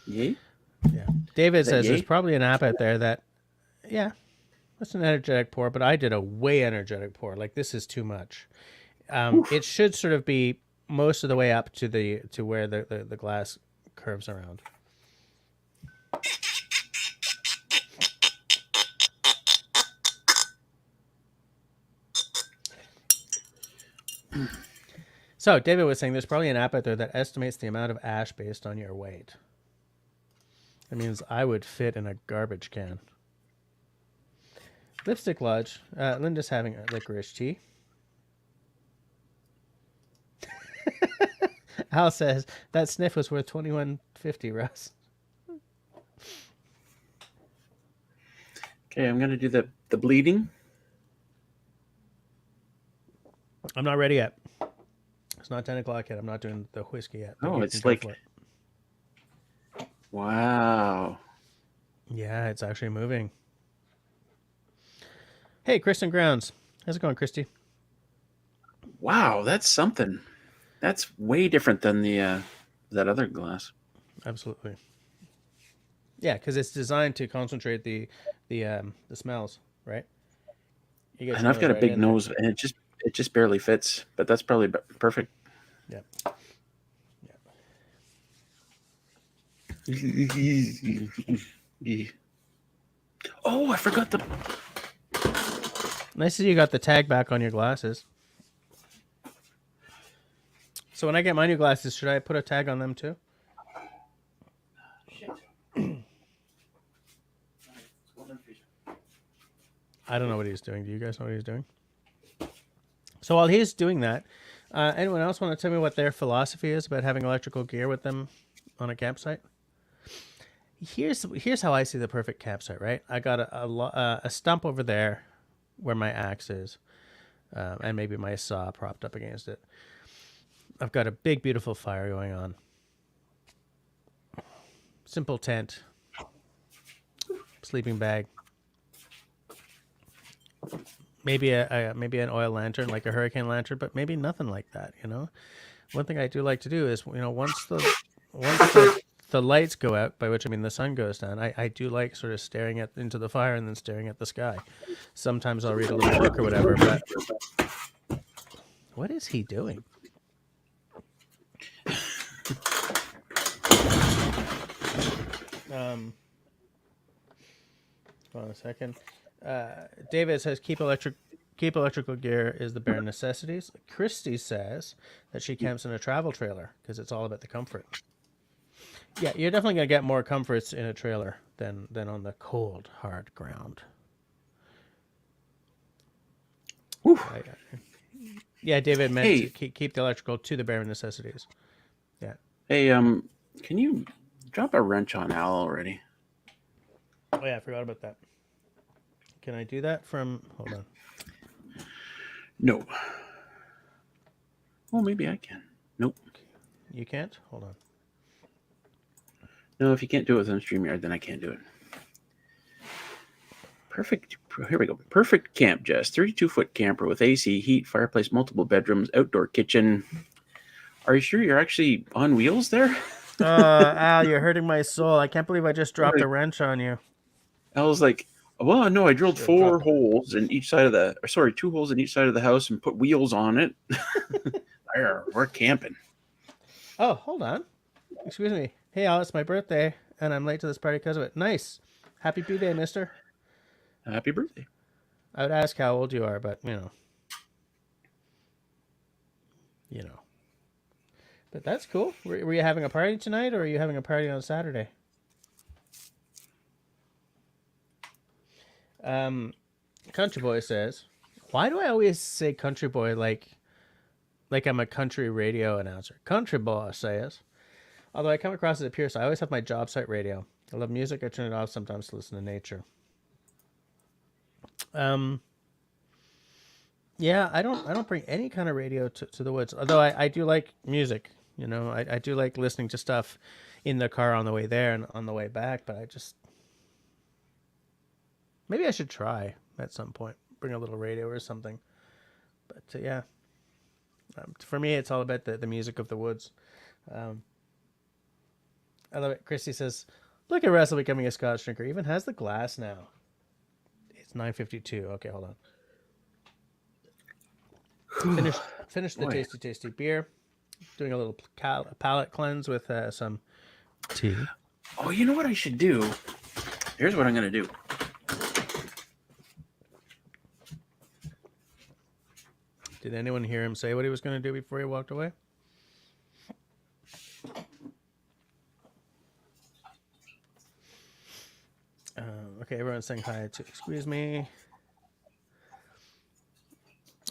Yay? Yeah. David says yay? there's probably an app out there that, yeah, that's an energetic pour, but I did a way energetic pour. Like, this is too much. It should sort of be most of the way up to where the glass curves around. So David was saying there's probably an app out there that estimates the amount of ash based on your weight. That means I would fit in a garbage can. Lipstick Lodge. Linda's having a licorice tea. Al says that sniff was worth $21.50, Russ. Okay, I'm gonna do the bleeding. I'm not ready yet. It's not 10 o'clock yet. I'm not doing the whiskey yet. Oh, it's like, wow. Yeah, it's actually moving. Hey, Kristen Grounds. How's it going, Christy? Wow, that's something. That's way different than the that other glass. Absolutely. Yeah, because it's designed to concentrate the smells, right? And I've got a big nose, and it just barely fits. But that's probably perfect. Yeah. Yeah. Oh, I forgot the. Nice that you got the tag back on your glasses. So when I get my new glasses, should I put a tag on them too? I don't know what he's doing. Do you guys know what he's doing? So while he's doing that, anyone else want to tell me what their philosophy is about having electrical gear with them on a campsite? Here's how I see the perfect campsite, right? I got a stump over there where my axe is, and maybe my saw propped up against it. I've got a big, beautiful fire going on. Simple tent, sleeping bag, maybe an oil lantern, like a hurricane lantern, but maybe nothing like that. You know, one thing I do like to do is, once the lights go out, by which I mean the sun goes down, I do like sort of staring into the fire and then staring at the sky. Sometimes I'll read a little book or whatever. But what is he doing? Hold on a second. David says keep electrical gear is the bare necessities. Christy says that she camps in a travel trailer because it's all about the comfort. Yeah, you're definitely gonna get more comforts in a trailer than on the cold, hard ground. Yeah, David meant to keep the electrical to the bare necessities. Yeah. Hey, can you drop a wrench on Al already? Oh yeah, I forgot about that. Can I do that from? Hold on. No. Well, maybe I can. Nope. You can't? Hold on. No, if you can't do it within StreamYard, then I can't do it. Perfect. Here we go. Perfect camp, Jess. 32-foot camper with AC, heat, fireplace, multiple bedrooms, outdoor kitchen. Are you sure you're actually on wheels there? Al, you're hurting my soul. I can't believe I just dropped a wrench on you. I was like, well, no, I drilled Should have dropped 4 it. holes in each side of the, or sorry, 2 holes in each side of the house and put wheels on it. We're camping. Oh, hold on. Excuse me. Hey, Al, it's my birthday, and I'm late to this party because of it. Nice. Happy B-Day, mister. Happy birthday. I would ask how old you are, but, you know. You know. But that's cool. Were you having a party tonight, or are you having a party on Saturday? Country Boy says, why do I always say country boy like I'm a country radio announcer? Country Boy says, although I come across as a purist, I always have my job site radio. I love music. I turn it off sometimes to listen to nature. Um, yeah, I don't bring any kind of radio to the woods. Although I do like music. You know, I do like listening to stuff in the car on the way there and on the way back. But I just maybe I should try at some point bring a little radio or something. But yeah, for me it's all about the music of the woods. Um, I love it. Christy says, "Look at Russell becoming a Scotch drinker. Even has the glass now." It's 9:52. Okay, hold on. Finish the Boy. tasty beer. Doing a little palate cleanse with some tea. Oh, you know what I should do? Here's what I'm going to do. Did anyone hear him say what he was going to do before he walked away? Okay, everyone's saying hi to excuse me.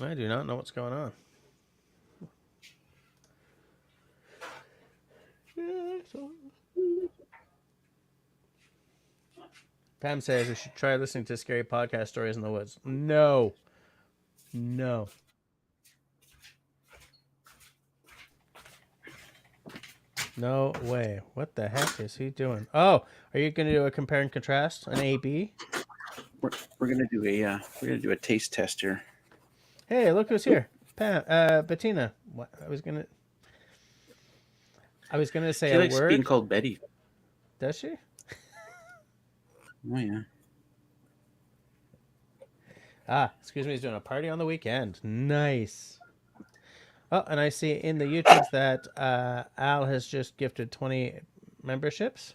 I do not know what's going on. Pam says we should try listening to scary podcast stories in the woods. No. No. No way. What the heck is he doing? Oh, are you going to do a compare and contrast, an A/B? We're gonna do a taste test here. Hey, look who's here, Pam, Bettina. What? I was gonna say She a likes being word. called Betty. Does she? Oh yeah. Excuse me. He's doing a party on the weekend. Nice. Oh, and I see in the YouTubes that Al has just gifted 20 memberships.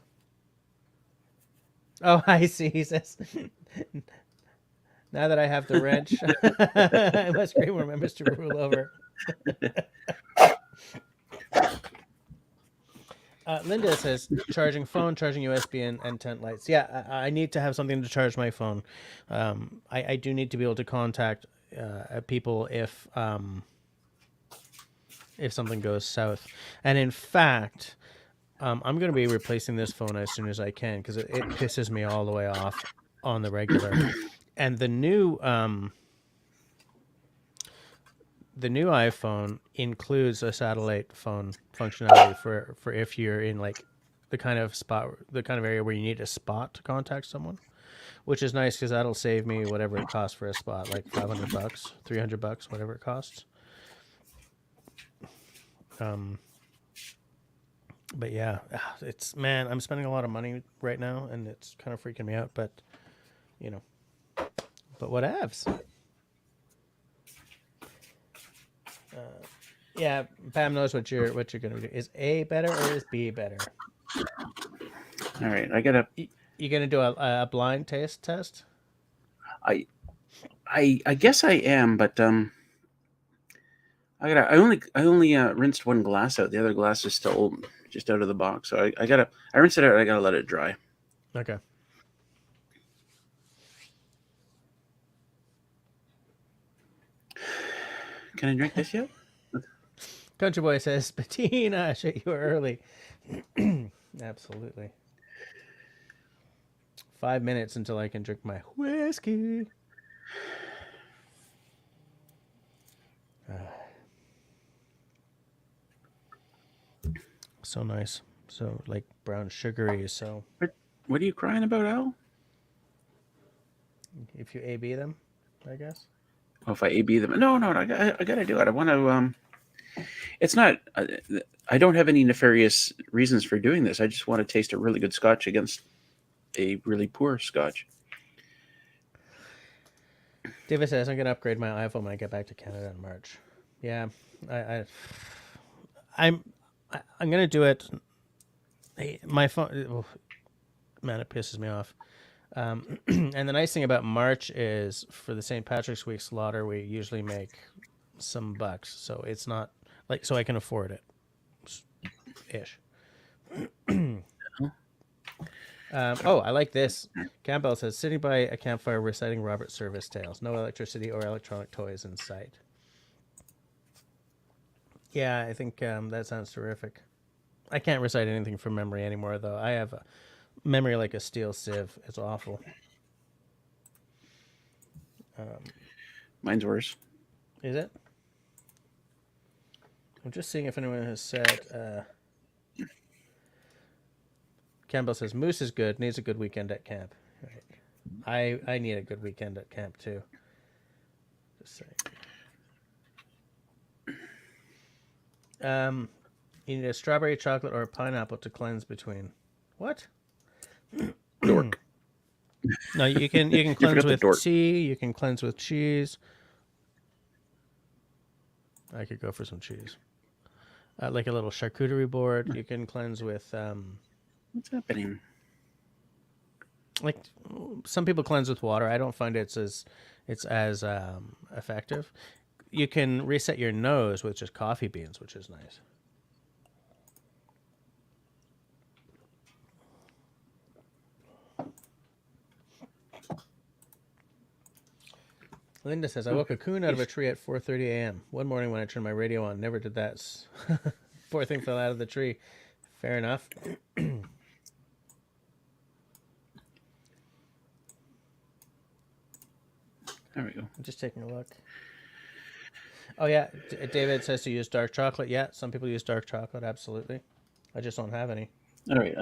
Oh, I see. He says, now that I have the wrench, I must create more members to rule over. Linda says, charging phone, charging USB, and tent lights. Yeah, I need to have something to charge my phone. I do need to be able to contact people if something goes south. And in fact, I'm going to be replacing this phone as soon as I can because it pisses me all the way off on the regular. And the new iPhone includes a satellite phone functionality for if you're in like the kind of area where you need a spot to contact someone, which is nice because that'll save me whatever it costs for a spot, like $500, $300, whatever it costs. But yeah, I'm spending a lot of money right now, and it's kind of freaking me out. But you know, but whatevs. Yeah, Pam knows what you're gonna do. Is A better or is B better? All right, I gotta. You gonna do a blind taste test? I guess I am, but I only rinsed one glass out. The other glass is still just out of the box. So I rinsed it out. I gotta let it dry. Okay. Can I drink this yet? Country Boy says, Bettina, shit, you were early. Absolutely. 5 minutes until I can drink my whiskey. So nice. So like brown sugary. So What are you crying about, Al? if you A/B them, I guess. Oh, if I AB them, no, I gotta do it. I want to. It's not. I don't have any nefarious reasons for doing this. I just want to taste a really good Scotch against a really poor Scotch. David says I'm gonna upgrade my iPhone when I get back to Canada in March. Yeah, I'm gonna do it. My phone, oh, man, it pisses me off. And the nice thing about March is for the St. Patrick's Week slaughter, we usually make some bucks, so it's not like so I can afford it, ish. I like this. Campbell says, sitting by a campfire reciting Robert Service tales. No electricity or electronic toys in sight. Yeah, I think that sounds terrific. I can't recite anything from memory anymore, though. I have a memory like a steel sieve. It's awful. Mine's worse. Is it? I'm just seeing if anyone has said... Campbell says, Moose is good, needs a good weekend at camp. Right. I need a good weekend at camp, too. Just saying. You need a strawberry, chocolate, or a pineapple to cleanse between. What? Dork. No, you can cleanse with tea. You can cleanse with cheese. I could go for some cheese. Like a little charcuterie board. You can cleanse with... What's happening? Like some people cleanse with water. I don't find it's as effective. You can reset your nose with just coffee beans, which is nice. Linda says, I woke a coon out of a tree at 4:30 a.m. One morning when I turned my radio on, never did that. Poor thing fell out of the tree. Fair enough. There we go. I'm just taking a look. Oh, yeah. David says to use dark chocolate. Yeah, some people use dark chocolate. Absolutely. I just don't have any. All right.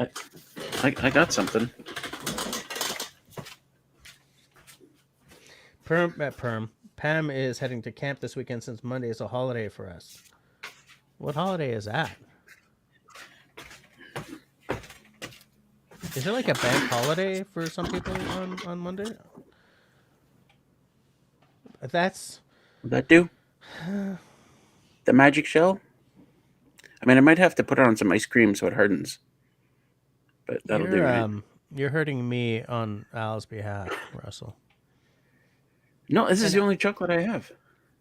I got something. Pam is heading to camp this weekend since Monday is a holiday for us. What holiday is that? Is there like a bank holiday for some people on Monday? That's... Would that do? The magic shell? I mean, I might have to put it on some ice cream so it hardens. But that'll do, right? You're hurting me on Al's behalf, Russell. No, this is the only chocolate I have.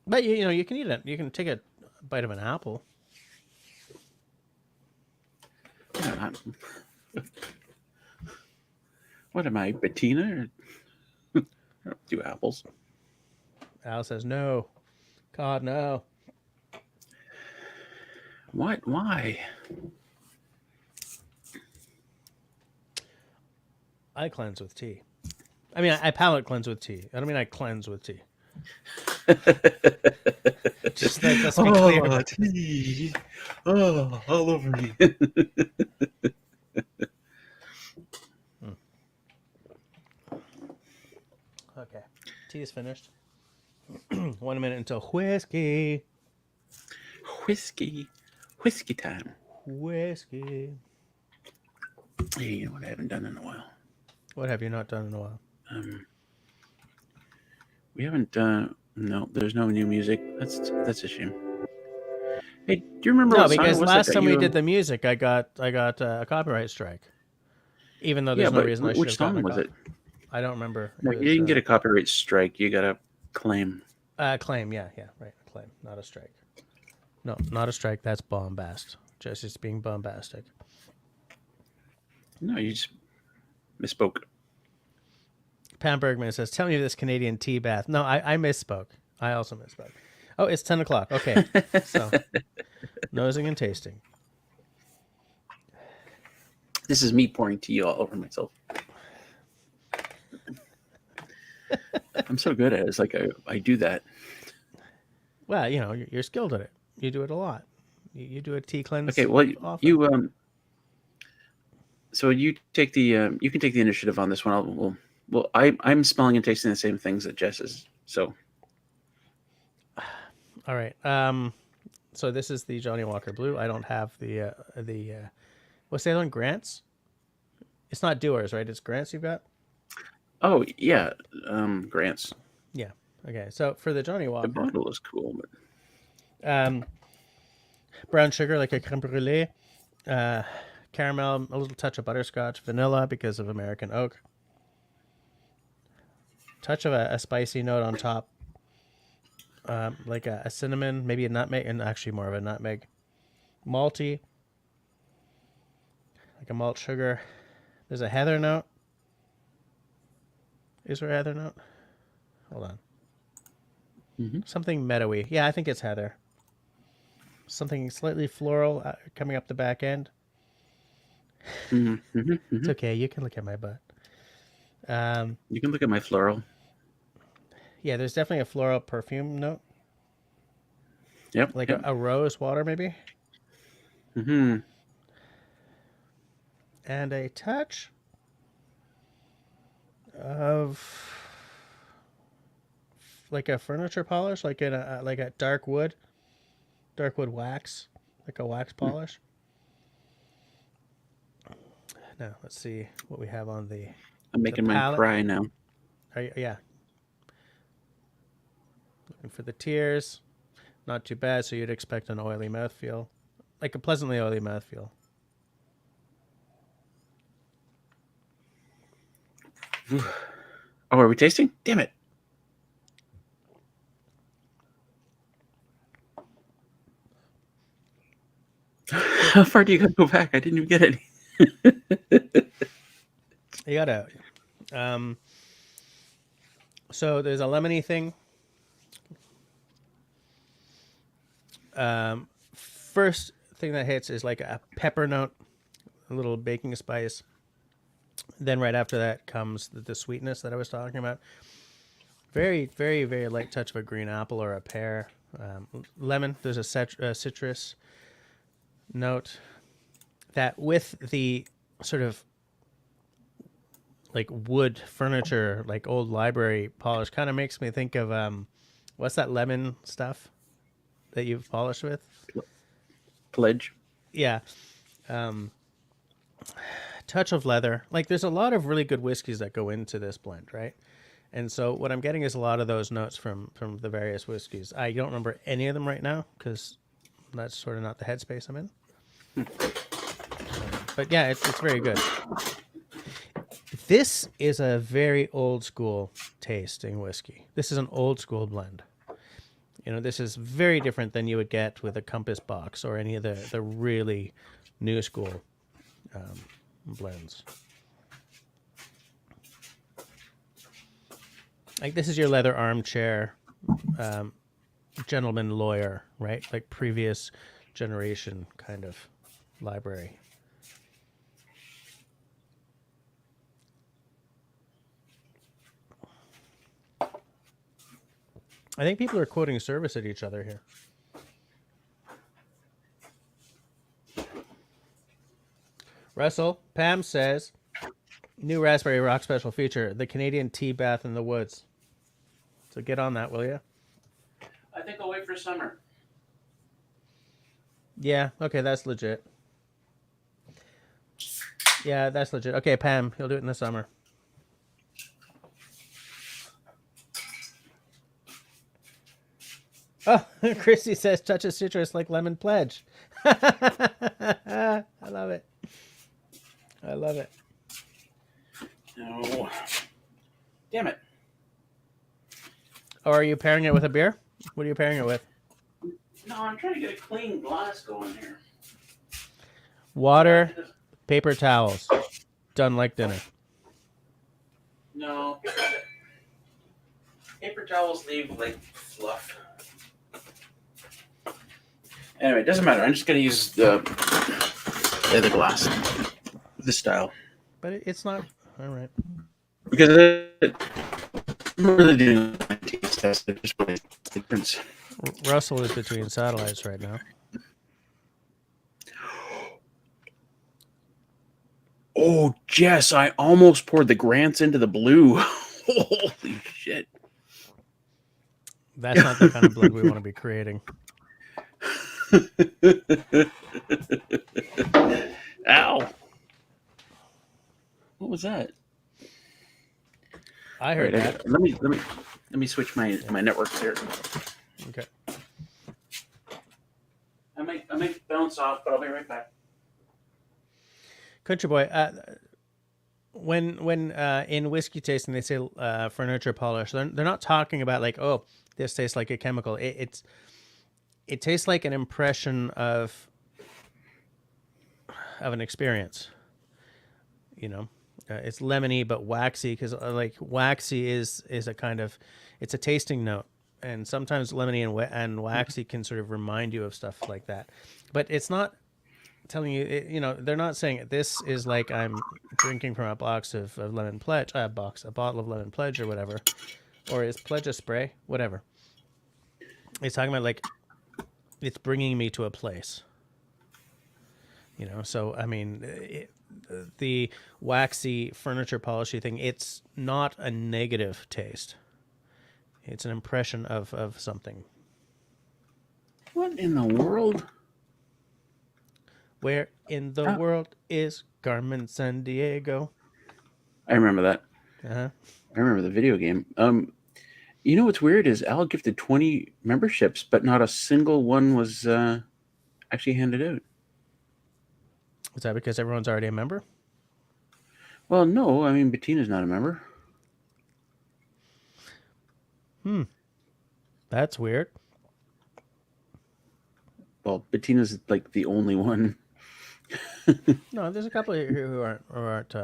But, you can eat it. You can take a bite of an apple. Yeah, what am I, Bettina? I don't do apples. Al says, no. God, no. What? Why? I cleanse with tea. I mean, I palate cleanse with tea. I don't mean I cleanse with tea. Just let's be clear. Tea. Oh, all over me. Okay. Tea is finished. 1 minute until whiskey. Whiskey time. Whiskey. Hey, you know what I haven't done in a while? What have you not done in a while? We haven't no, there's no new music. That's a shame. Hey, do you remember? No, because last time we did the music, I got a copyright strike. Even though there's no reason I should have. Which song was it? I don't remember. No, you didn't get a copyright strike. You got a claim. Claim, yeah, right. A claim, not a strike. No, not a strike. That's bombast. Jesse's being bombastic. No, you just misspoke. Pam Bergman says, tell me this Canadian tea bath. No, I misspoke. I also misspoke. Oh, it's 10 o'clock. Okay. So, nosing and tasting. This is me pouring tea all over myself. I'm so good at it. It's like I do that. Well, you're skilled at it. You do it a lot. You do a tea cleanse. Okay, well, often. you so you take the you can take the initiative on this one. I'm smelling and tasting the same things that Jess is. So, all right. So this is the Johnny Walker Blue. I don't have the what's the other one? Grants. It's not Doers, right? It's Grants you've got. Oh yeah, Grants. Yeah. Okay. So for the Johnny The Walker, bottle is cool, but brown sugar like a creme brulee, caramel, a little touch of butterscotch, vanilla because of American oak, touch of a spicy note on top, like a cinnamon, maybe a nutmeg, and actually more of a nutmeg, malty, like a malt sugar. There's a heather note. Is there a heather note? Hold on. Something meadowy. Yeah, I think it's heather. Something slightly floral coming up the back end. It's okay. You can look at my butt. You can look at my floral. Yeah, there's definitely a floral perfume note. Yep. Like yep. a rose water, maybe. Mm-hmm. And a touch of like a furniture polish, like in a dark wood wax, like a wax polish. Now let's see what we have on the. I'm making mine cry now. Yeah. Looking for the tears. Not too bad. So you'd expect an oily mouthfeel, like a pleasantly oily mouthfeel. Oh, are we tasting? Damn it. How far do you got to go back? I didn't even get any. You gotta. So there's a lemony thing. First thing that hits is like a pepper note, a little baking spice. Then right after that comes the sweetness that I was talking about. Very, very, very light touch of a green apple or a pear. Lemon, there's a citrus note that with the sort of like wood furniture, like old library polish, kind of makes me think of what's that lemon stuff that you've polished with? Pledge. Yeah. Touch of leather. Like there's a lot of really good whiskeys that go into this blend, right? And so what I'm getting is a lot of those notes from the various whiskeys. I don't remember any of them right now because that's sort of not the headspace I'm in. But yeah, it's very good. This is a very old school tasting whiskey. This is an old school blend. You know, this is very different than you would get with a Compass box or any of the really new school blends. Like this is your leather armchair gentleman lawyer, right? Like previous generation kind of library. I think people are quoting service at each other here. Russell, Pam says, new Raspberry Rock special feature, the Canadian tea bath in the woods. So get on that, will you? I think I'll wait for summer. Yeah, okay, that's legit. Yeah, that's legit. Okay, Pam, you'll do it in the summer. Oh, Christy says, touch of citrus like lemon pledge. I love it. I love it. No. Damn it. Oh, are you pairing it with a beer? What are you pairing it with? No, I'm trying to get a clean glass going here. Water, paper towels. Done like dinner. No. Paper towels leave like fluff. Anyway, it doesn't matter. I'm just going to use the glass. This style. But it's not. All right. Because I'm really doing a taste test. It just really difference. Russell is between satellites right now. Oh, Jess, I almost poured the Grants into the blue. Holy shit. That's not the kind of blood we want to be creating. Ow! What was that? I All heard right, that. let me switch my networks here. Okay. I might bounce off, but I'll be right back. Country boy, when in whiskey tasting they say furniture polish, they're not talking about like, oh, this tastes like a chemical. It tastes like an impression of an experience. You know, it's lemony but waxy because like waxy is a kind of, it's a tasting note, and sometimes lemony and waxy can sort of remind you of stuff like that, but it's not telling you. You know, they're not saying this is like I'm drinking from a box of lemon pledge, a bottle of lemon pledge or whatever, or is pledge a spray, whatever. It's talking about like it's bringing me to a place. You know, so I mean, the waxy furniture polishy thing, it's not a negative taste. It's an impression of something. What in the world? Where in the Ah, world is Carmen San Diego? I remember that. Uh-huh. I remember the video game. You know what's weird is Al gifted 20 memberships, but not a single one was actually handed out. Is that because everyone's already a member? Well, no, I mean Bettina's not a member. That's weird. Well, Bettina's like the only one. No, there's a couple here who aren't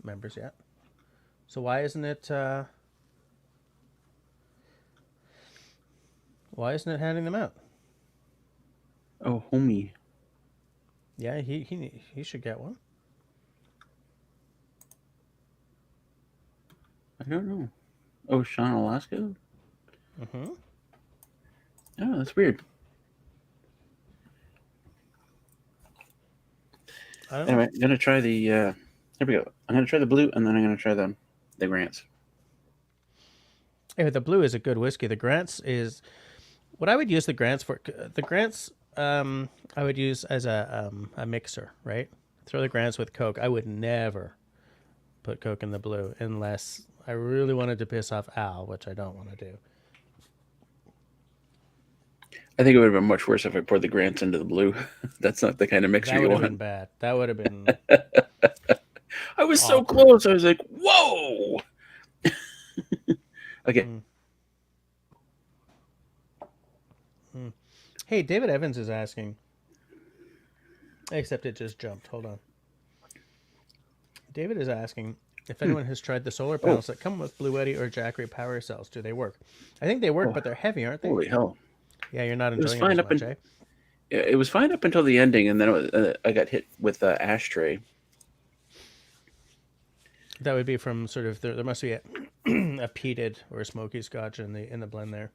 members yet. So why isn't it handing them out? Oh, homie. Yeah, he should get one. I don't know. Oh, Sean Alaska? Mm-hmm. Oh, that's weird. I don't know. Anyway, I'm gonna try the. Here we go. I'm gonna try the blue, and then I'm gonna try the Grants. Hey, the blue is a good whiskey. The Grants is what I would use the Grants for. The Grants, I would use as a mixer, right? Throw the Grants with Coke. I would never put Coke in the blue unless I really wanted to piss off Al, which I don't want to do. I think it would have been much worse if I poured the Grants into the blue. That's not the kind of mixer That you would have been want. bad. That would have been I was so awkward. close. I was like, whoa. Okay. Mm. Mm. Hey, David Evans is asking, except it just jumped. Hold on. David is asking if anyone has tried the solar Oh, panels that come with Bluetti or Jackery power cells. Do they work? I think they work, oh, but they're heavy, aren't they? holy hell! Yeah, you're not It was enjoying them fine as up much, and eh? it was fine up until the ending, and then I got hit with the ashtray. That would be from sort of there must be a, a peated or a smoky scotch in the blend there.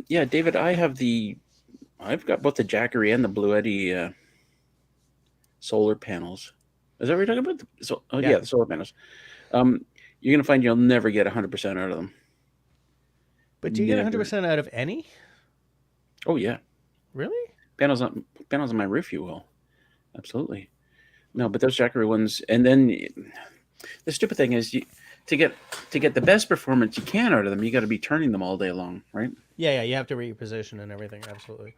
Yeah, David, I've got both the Jackery and the Bluetti solar panels. Is that what you're talking about? Oh Yeah. yeah, the solar panels. Um, you're gonna find you'll never get 100% out of them. But do you get Never. 100% out of any? Oh yeah, Really? panels on my roof. You will absolutely. No, but those Jackery ones, and then the stupid thing is, to get the best performance you can out of them, you got to be turning them all day long, right? Yeah, you have to reposition and everything, absolutely.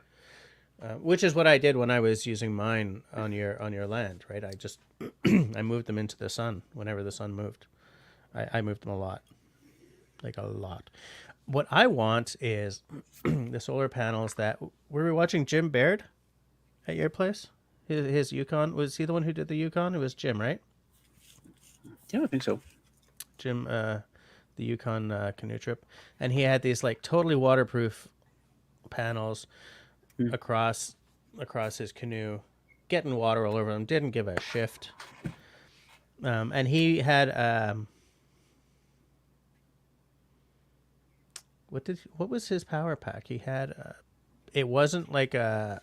Which is what I did when I was using mine on your land, right? I just I moved them into the sun whenever the sun moved. I moved them a lot, like a lot. What I want is the solar panels that were we watching Jim Baird at your place? His Yukon, was he the one who did the Yukon? It was Jim, right? Yeah, I think so. Jim, the Yukon canoe trip, and he had these like totally waterproof panels Mm. across his canoe, getting water all over him. Didn't give a shift. And he had what was his power pack? He had it wasn't like a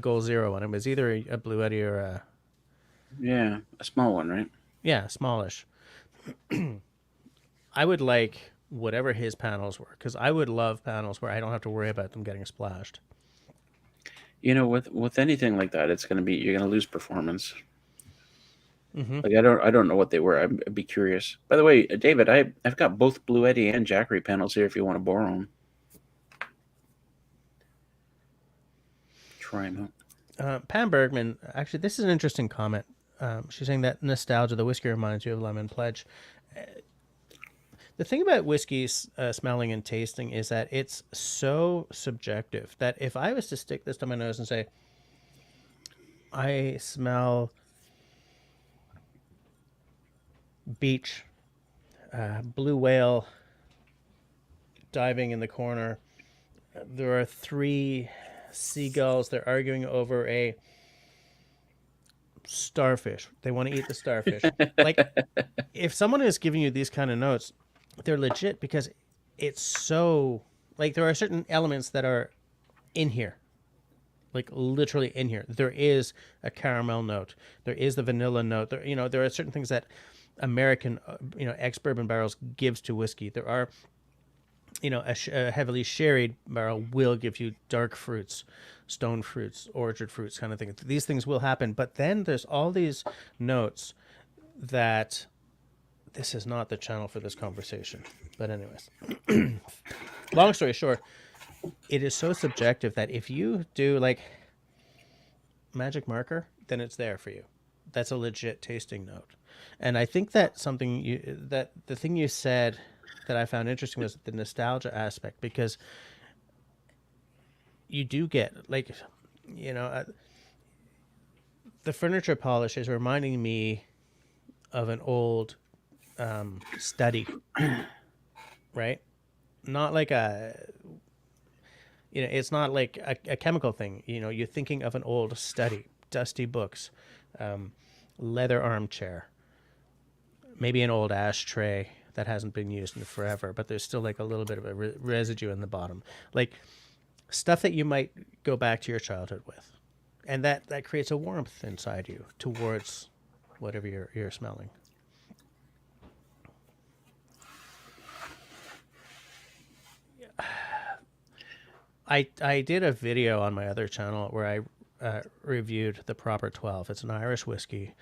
goal zero one. It was either a Blue Eddy or a Yeah, a small one, right? yeah smallish. I would like whatever his panels were, because I would love panels where I don't have to worry about them getting splashed. You know, with anything like that, it's going to be, you're going to lose performance. Mm-hmm. Like I don't know what they were. I'd be curious. By the way, David, I've got both Blue Eddy and Jackery panels here if you want to borrow them. Try them out. Pam Bergman, actually, this is an interesting comment. She's saying that nostalgia, the whiskey reminds you of Lemon Pledge. The thing about whiskey smelling and tasting is that it's so subjective that if I was to stick this to my nose and say, I smell beach, blue whale diving in the corner, there are 3 seagulls, they're arguing over a starfish. They want to eat the starfish. Like, if someone is giving you these kind of notes, they're legit, because it's so, like, there are certain elements that are in here, like literally in here. There is a caramel note, there is the vanilla note, there are certain things that American ex-bourbon barrels gives to whiskey. There are, a heavily sherried barrel will give you dark fruits, stone fruits, orchard fruits, kind of thing. These things will happen, but then there's all these notes that, this is not the channel for this conversation. But anyways, long story short, it is so subjective that if you do like magic marker, then it's there for you. That's a legit tasting note. And I think that that the thing you said that I found interesting was the nostalgia aspect, because you do get, like, the furniture polish is reminding me of an old study, right? Not like it's not like a chemical thing. You're thinking of an old study, dusty books, leather armchair, maybe an old ashtray that hasn't been used in forever, but there's still like a little bit of a residue in the bottom, like stuff that you might go back to your childhood with, and that creates a warmth inside you towards whatever you're smelling. I did a video on my other channel where I reviewed the Proper 12. It's an Irish whiskey,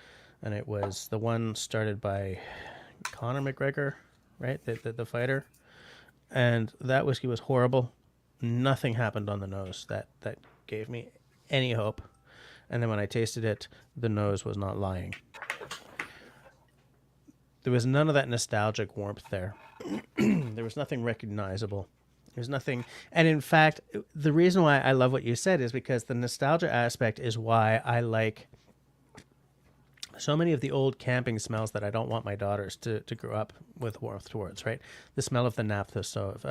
and it was the one started by Conor McGregor, right? The fighter. And that whiskey was horrible. Nothing happened on the nose that gave me any hope. And then when I tasted it, the nose was not lying. There was none of that nostalgic warmth there. There was nothing recognizable. There's nothing. And in fact, the reason why I love what you said is because the nostalgia aspect is why I like so many of the old camping smells that I don't want my daughters to grow up with warmth towards, right? The smell of the naphtha stove,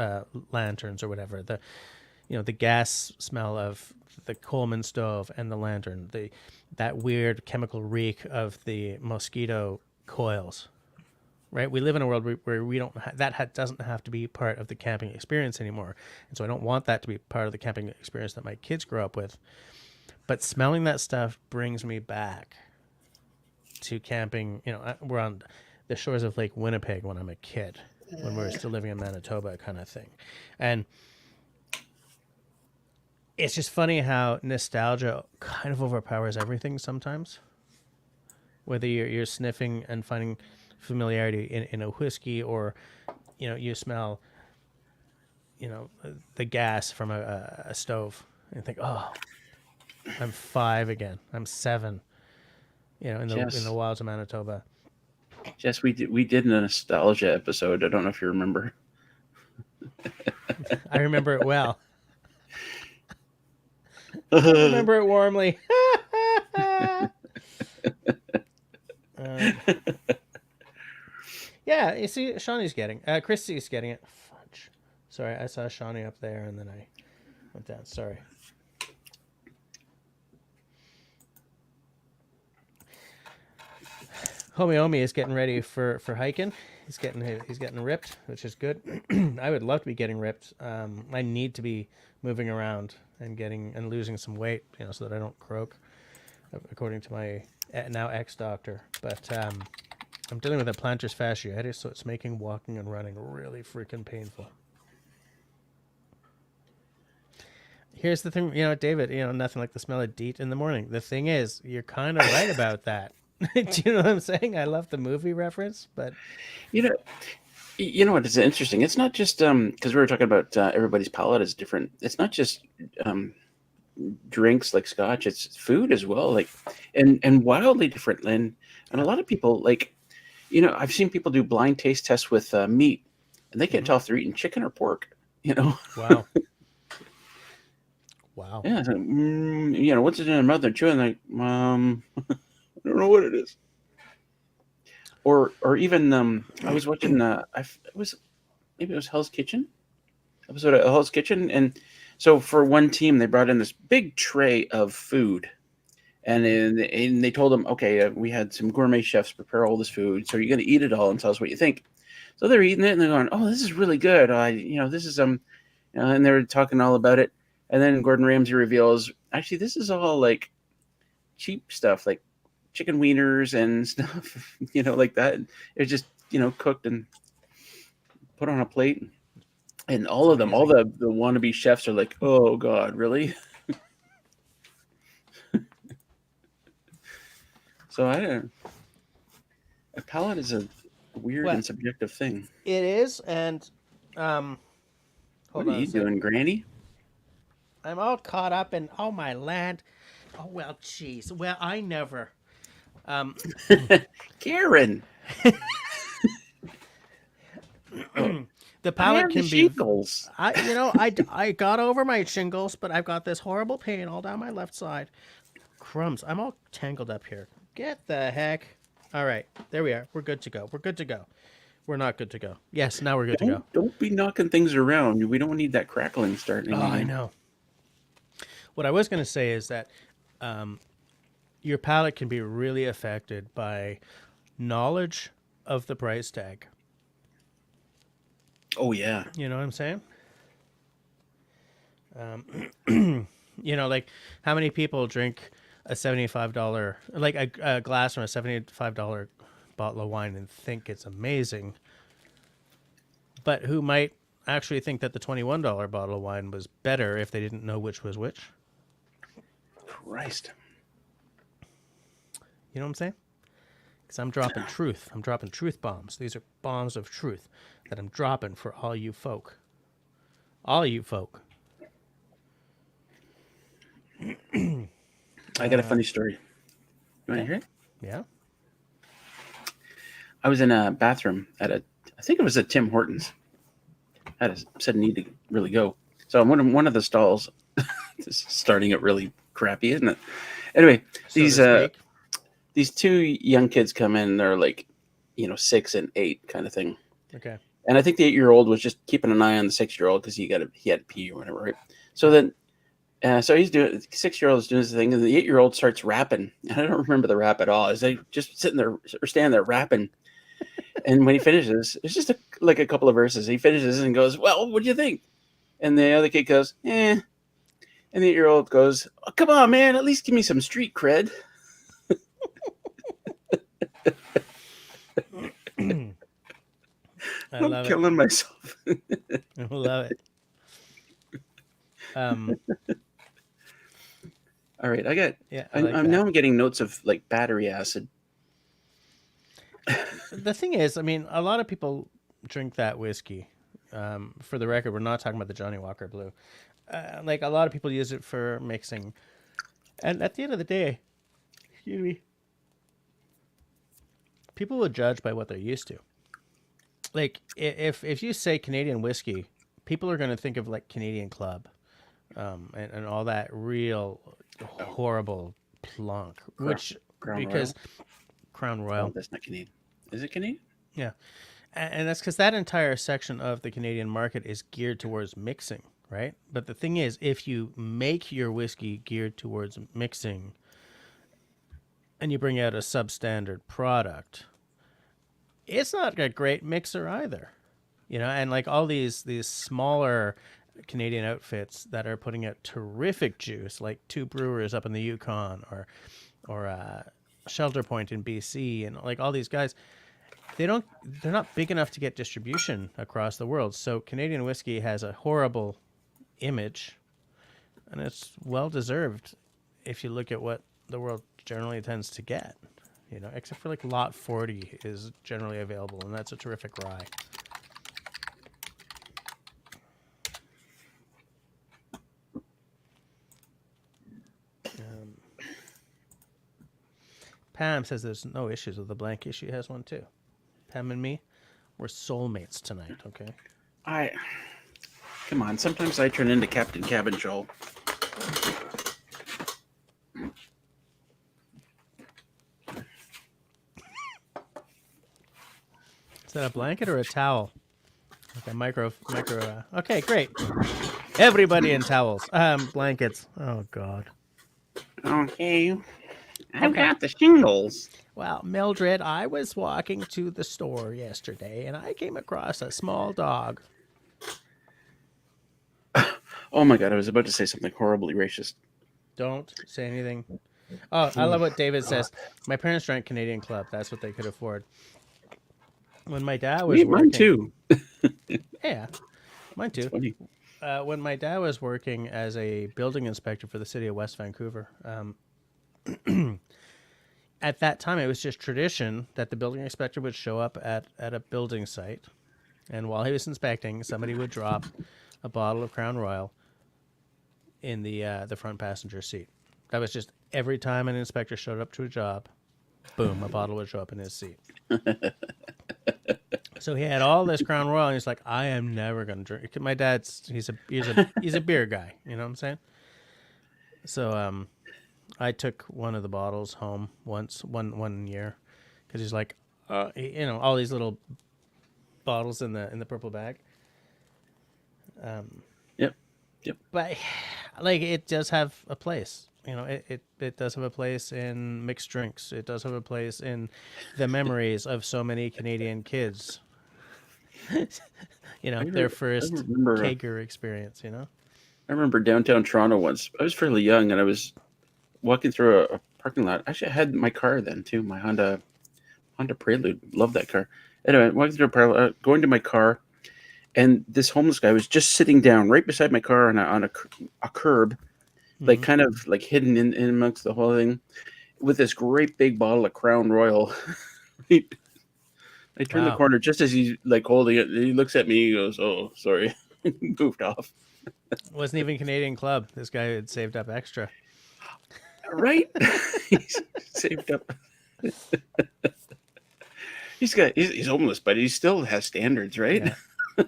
lanterns or whatever, the gas smell of the Coleman stove and the lantern, that weird chemical reek of the mosquito coils, right? We live in a world where we don't doesn't have to be part of the camping experience anymore. And so I don't want that to be part of the camping experience that my kids grow up with. But smelling that stuff brings me back to camping. We're on the shores of Lake Winnipeg when I'm a kid, when we were still living in Manitoba, kind of thing. And it's just funny how nostalgia kind of overpowers everything sometimes. Whether you're sniffing and finding familiarity in a whiskey, or you smell the gas from a stove and think, oh, I'm 5 again, I'm 7, in the wilds of Manitoba. Jess, we did a nostalgia episode. I don't know if you remember. I remember it well. I remember it warmly. Yeah, you see, Shawnee's getting Christy's getting it. Fudge. Sorry, I saw Shawnee up there and then I went down. Sorry. Homie Omi is getting ready for hiking. He's getting ripped, which is good. I would love to be getting ripped. I need to be moving around and losing some weight, so that I don't croak, according to my now ex-doctor. But I'm dealing with a plantar fasciitis, so it's making walking and running really freaking painful. Here's the thing, David, nothing like the smell of DEET in the morning. The thing is, you're kind of right about that. Do you know what I'm saying? I love the movie reference, but You know, you know what is interesting? It's not just because we were talking about everybody's palate is different. It's not just um, drinks like scotch; it's food as well, like and wildly different. And a yeah. lot of people like, I've seen people do blind taste tests with meat, and they can't Hmm. tell if they're eating chicken or pork. You know, Wow. Wow. yeah. It's like, what's it in their mouth? They're chewing like, I don't know what it is. Or even I was watching it was maybe it was Hell's Kitchen episode of Hell's Kitchen, and so for one team they brought in this big tray of food, and they told them, okay, we had some gourmet chefs prepare all this food, so you're going to eat it all and tell us what you think. So they're eating it and they're going, oh, this is really good. This is and they're talking all about it, and then Gordon Ramsay reveals, actually, this is all like cheap stuff, like chicken wieners and stuff, like that. It's just cooked and put on a plate. And It's all of them, all amazing. the wannabe chefs are like, "Oh God, really?" So I don't. A palate is a weird Well, and subjective thing. it is, and What hold are on a you sec. doing, Granny? I'm all caught up in my land. Oh well, jeez. Well, I never. Um, Karen, oh, the I palate have the can be. shingles. I got over my shingles, but I've got this horrible pain all down my left side. Crumbs. I'm all tangled up here. Get the heck. All right, there we are. We're good to go. We're good to go. We're not good to go. Yes, now we're good to go. Don't be knocking things around. We don't need that crackling Oh, starting I again. know. What I was going to say is that your palate can be really affected by knowledge of the price tag. Oh yeah. You know what I'm saying? Like how many people drink a $75, like a glass from a $75 bottle of wine and think it's amazing, but who might actually think that the $21 bottle of wine was better if they didn't know which was which? Christ. You know what I'm saying? Because I'm dropping truth. I'm dropping truth bombs. These are bombs of truth that I'm dropping for all you folk. All you folk. I got a funny story. You want to Okay. hear it? Yeah. I was in a bathroom I think it was at Tim Hortons. I had a sudden need to really go. So I'm in one of the stalls. This is starting it really crappy, isn't it? Anyway, So these to speak. these two young kids come in. They're like, 6 and 8 kind of thing. Okay. And I think the 8-year-old was just keeping an eye on the 6-year-old because he had to pee or whatever, right? So then, so he's doing. The 6-year-old is doing his thing, and the 8-year-old starts rapping. And I don't remember the rap at all. Is they just sitting there or standing there rapping. And when he finishes, it's just like a couple of verses. He finishes and goes, "Well, what do you think?" And the other kid goes, "Eh." And the 8-year-old goes, oh, "Come on, man! At least give me some street cred." I I'm love it. killing myself. I love it. Um, All right, yeah, I like I'm that. now getting notes of like battery acid. The thing is, I mean, a lot of people drink that whiskey. For the record, we're not talking about the Johnny Walker Blue. Like a lot of people use it for mixing, and at the end of the day, excuse me, people will judge by what they're used to. Like if you say Canadian whiskey, people are going to think of like Canadian Club, and all that real Oh, horrible plunk, Crown, which Crown because Royal. Crown Oh, Royal, that's not Canadian. Is it Canadian? yeah, and that's because that entire section of the Canadian market is geared towards mixing, right? But the thing is, if you make your whiskey geared towards mixing, and you bring out a substandard product, it's not a great mixer either. And like all these smaller Canadian outfits that are putting out terrific juice, like Two Brewers up in the Yukon, or Shelter Point in BC, and like all these guys, they're not big enough to get distribution across the world. So Canadian whiskey has a horrible image, and it's well deserved if you look at what the world generally tends to get. You know, except for like Lot 40 is generally available, and that's a terrific rye. Pam says there's no issues with the blanket. She has one too. Pam and me, we're soulmates tonight, okay? Come on, sometimes I turn into Captain Cabin Joel. Is that a blanket or a towel? Like a micro. Okay, great. Everybody in towels. Blankets. Oh God. Okay. I've got the shingles. Well, Mildred, I was walking to the store yesterday and I came across a small dog. Oh my God, I was about to say something horribly racist. Don't say anything. Oh, I love what David says. My parents drank Canadian Club. That's what they could afford. When my dad was working, mine too. Yeah, mine too. It's funny. When my dad was working as a building inspector for the city of West Vancouver, at that time it was just tradition that the building inspector would show up at a building site, and while he was inspecting, somebody would drop a bottle of Crown Royal in the front passenger seat. That was just every time an inspector showed up to a job, boom, a bottle would show up in his seat. So he had all this Crown Royal, and he's like, "I am never gonna drink." My dad's he's a beer guy, you know what I'm saying? So I took one of the bottles home one year, because he's like, all these little bottles in the purple bag. Yep. But like, it does have a place. You know, it does have a place in mixed drinks. It does have a place in the memories of so many Canadian kids. Their first kegger experience, I remember downtown Toronto once. I was fairly young, and I was walking through a parking lot. Actually, I had my car then, too, my Honda Prelude. Love that car. Anyway, walking through going to my car, and this homeless guy was just sitting down right beside my car on a curb, like kind of like hidden in amongst the whole thing, with this great big bottle of Crown Royal. I turned the corner just as he's like holding it. He looks at me. He goes, "Oh, sorry," goofed off. Wasn't even Canadian Club. This guy had saved up extra. Right? He's saved up. He's homeless, but he still has standards, right? Yeah.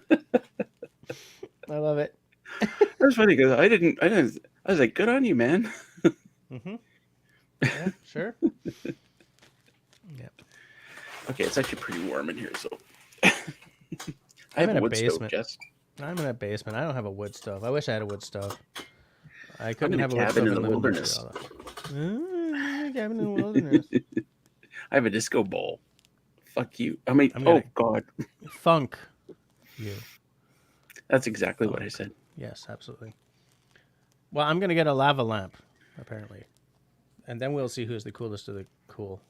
I love it. That's funny because I was like, "Good on you, man." Mm-hmm. Yeah, sure. Yep. Okay, it's actually pretty warm in here, so I I'm have in a a wood basement. stove, Jess. I'm in a basement. I don't have a wood stove. I wish I had a wood stove. I couldn't I'm have a in a wood stove cabin in in the the middle of wilderness. Montreal. Cabin in the wilderness. I have a disco ball. Fuck you. I mean, God. Funk you. That's exactly what I said. Yes, absolutely. Well, I'm going to get a lava lamp, apparently. And then we'll see who's the coolest of the cool.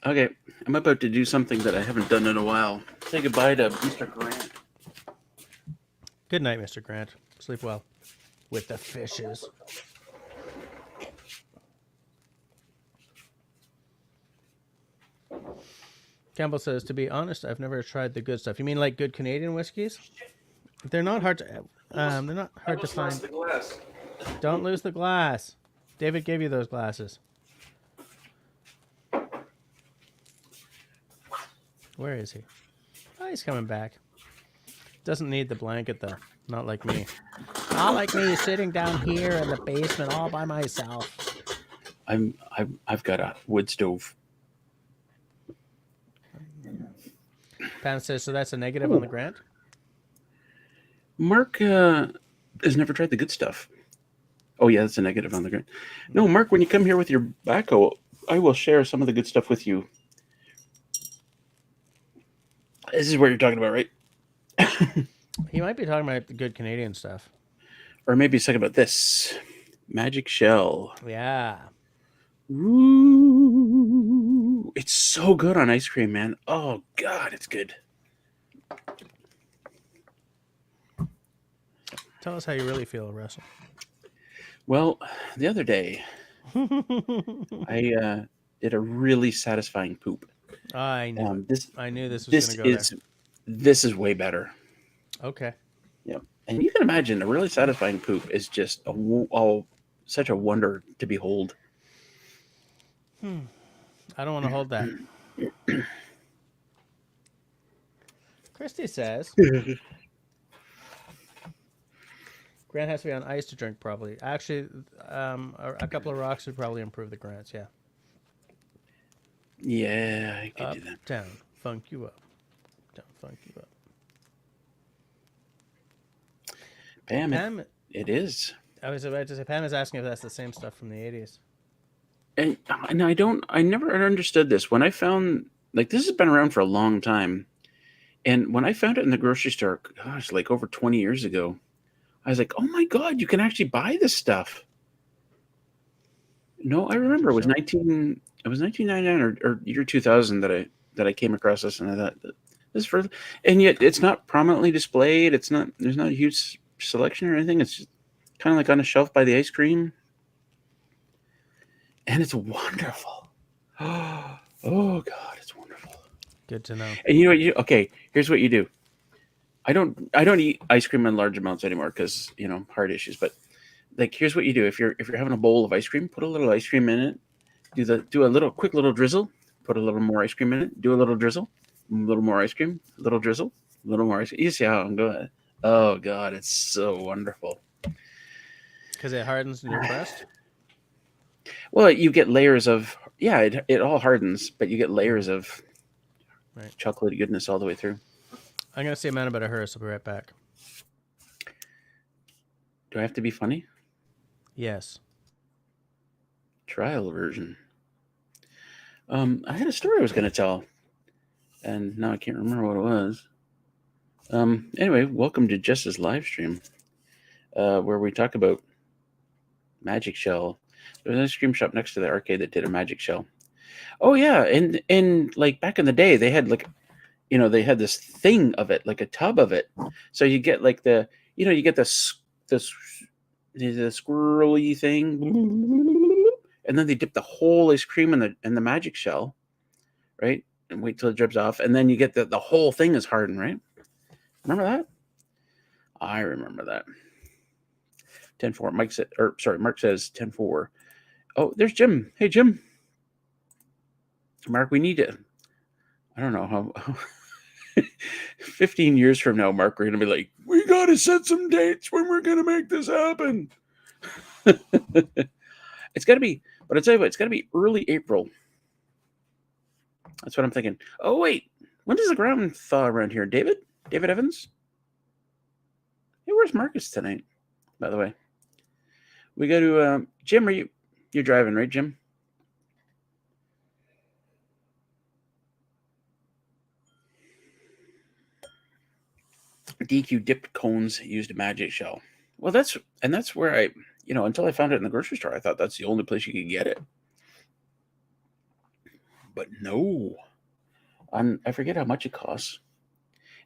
Okay, I'm about to do something that I haven't done in a while. Say goodbye to Mr. Grant. Good night, Mr. Grant. Sleep well. With the fishes. Campbell says, to be honest, I've never tried the good stuff. You mean like good Canadian whiskeys? They're not hard to find. Don't lose the glass. David gave you those glasses. Where is he? Oh, he's coming back. Doesn't need the blanket though. Not like me. Not like me sitting down here in the basement all by myself. I've got a wood stove. Pam says, so that's a negative on the grant? Mark has never tried the good stuff. Oh, yeah, that's a negative on the grant. No, Mark, when you come here with your backhoe, I will share some of the good stuff with you. This is what you're talking about, right? He might be talking about the good Canadian stuff. Or maybe he's talking about this. Magic Shell. Yeah. Ooh. it's so good on ice cream, man. Oh God, it's good. Tell us how you really feel, Russell. Well, the other day I did a really satisfying poop. I knew it. This I knew this was going this to go there. is this is way better. Okay. Yeah, and you can imagine a really satisfying poop is just such a wonder to behold. I don't want to hold that. Christy says Grant has to be on ice to drink, probably. Actually, a couple of rocks would probably improve the grants, yeah. Yeah, I could Up, do that. down, funk you up. Down, funk you up. Pam, Pam, it is. I was about to say, Pam is asking if that's the same stuff from the 80s. And I never understood this. When I found, like, this has been around for a long time. And when I found it in the grocery store, gosh, like over 20 years ago, I was like, oh my God, you can actually buy this stuff. No, I remember it was 1999 or year 2000 that I came across this, and I thought this is for, and yet it's not prominently displayed. It's not, there's not a huge selection or anything. It's kind of like on a shelf by the ice cream. And it's wonderful. Oh God, it's wonderful. Good to know. And you know what okay, here's what you do. I don't eat ice cream in large amounts anymore because, heart issues, but like here's what you do. If you're having a bowl of ice cream, put a little ice cream in it. Do a quick little drizzle, put a little more ice cream in it, do a little drizzle, a little more ice cream, a little drizzle, a little more ice cream. You see how I'm going? Oh God, it's so wonderful. Because it hardens in your crust? Well, you get layers of, it all hardens, but you get layers of chocolatey goodness all the way through. I'm going to see Amanda about a hers. I'll be right back. Do I have to be funny? Yes. Trial version. I had a story I was going to tell, and now I can't remember what it was. Anyway, welcome to Jess's live stream, where we talk about Magic Shell. There's an ice cream shop next to the arcade that did a Magic Shell. Oh yeah, and like back in the day, they had they had this thing of it, like a tub of it. So you get like you get this squirrely thing, and then they dip the whole ice cream in the Magic Shell, right? And wait till it drips off, and then you get the whole thing is hardened, right? Remember that? I remember that. 10-4. Mark says 10-4. Oh, there's Jim. Hey, Jim. Mark, we need to. I don't know how. 15 years from now, Mark, we're going to be like, we got to set some dates when we're going to make this happen. It's got to be, but I tell you what, it's got to be early April. That's what I'm thinking. Oh, wait. When does the ground thaw around here? David Evans? Hey, where's Marcus tonight, by the way? We got to, Jim, you're driving, right, Jim? DQ dipped cones used a Magic Shell. Well, that's where I, until I found it in the grocery store, I thought that's the only place you could get it. But no, I forget how much it costs.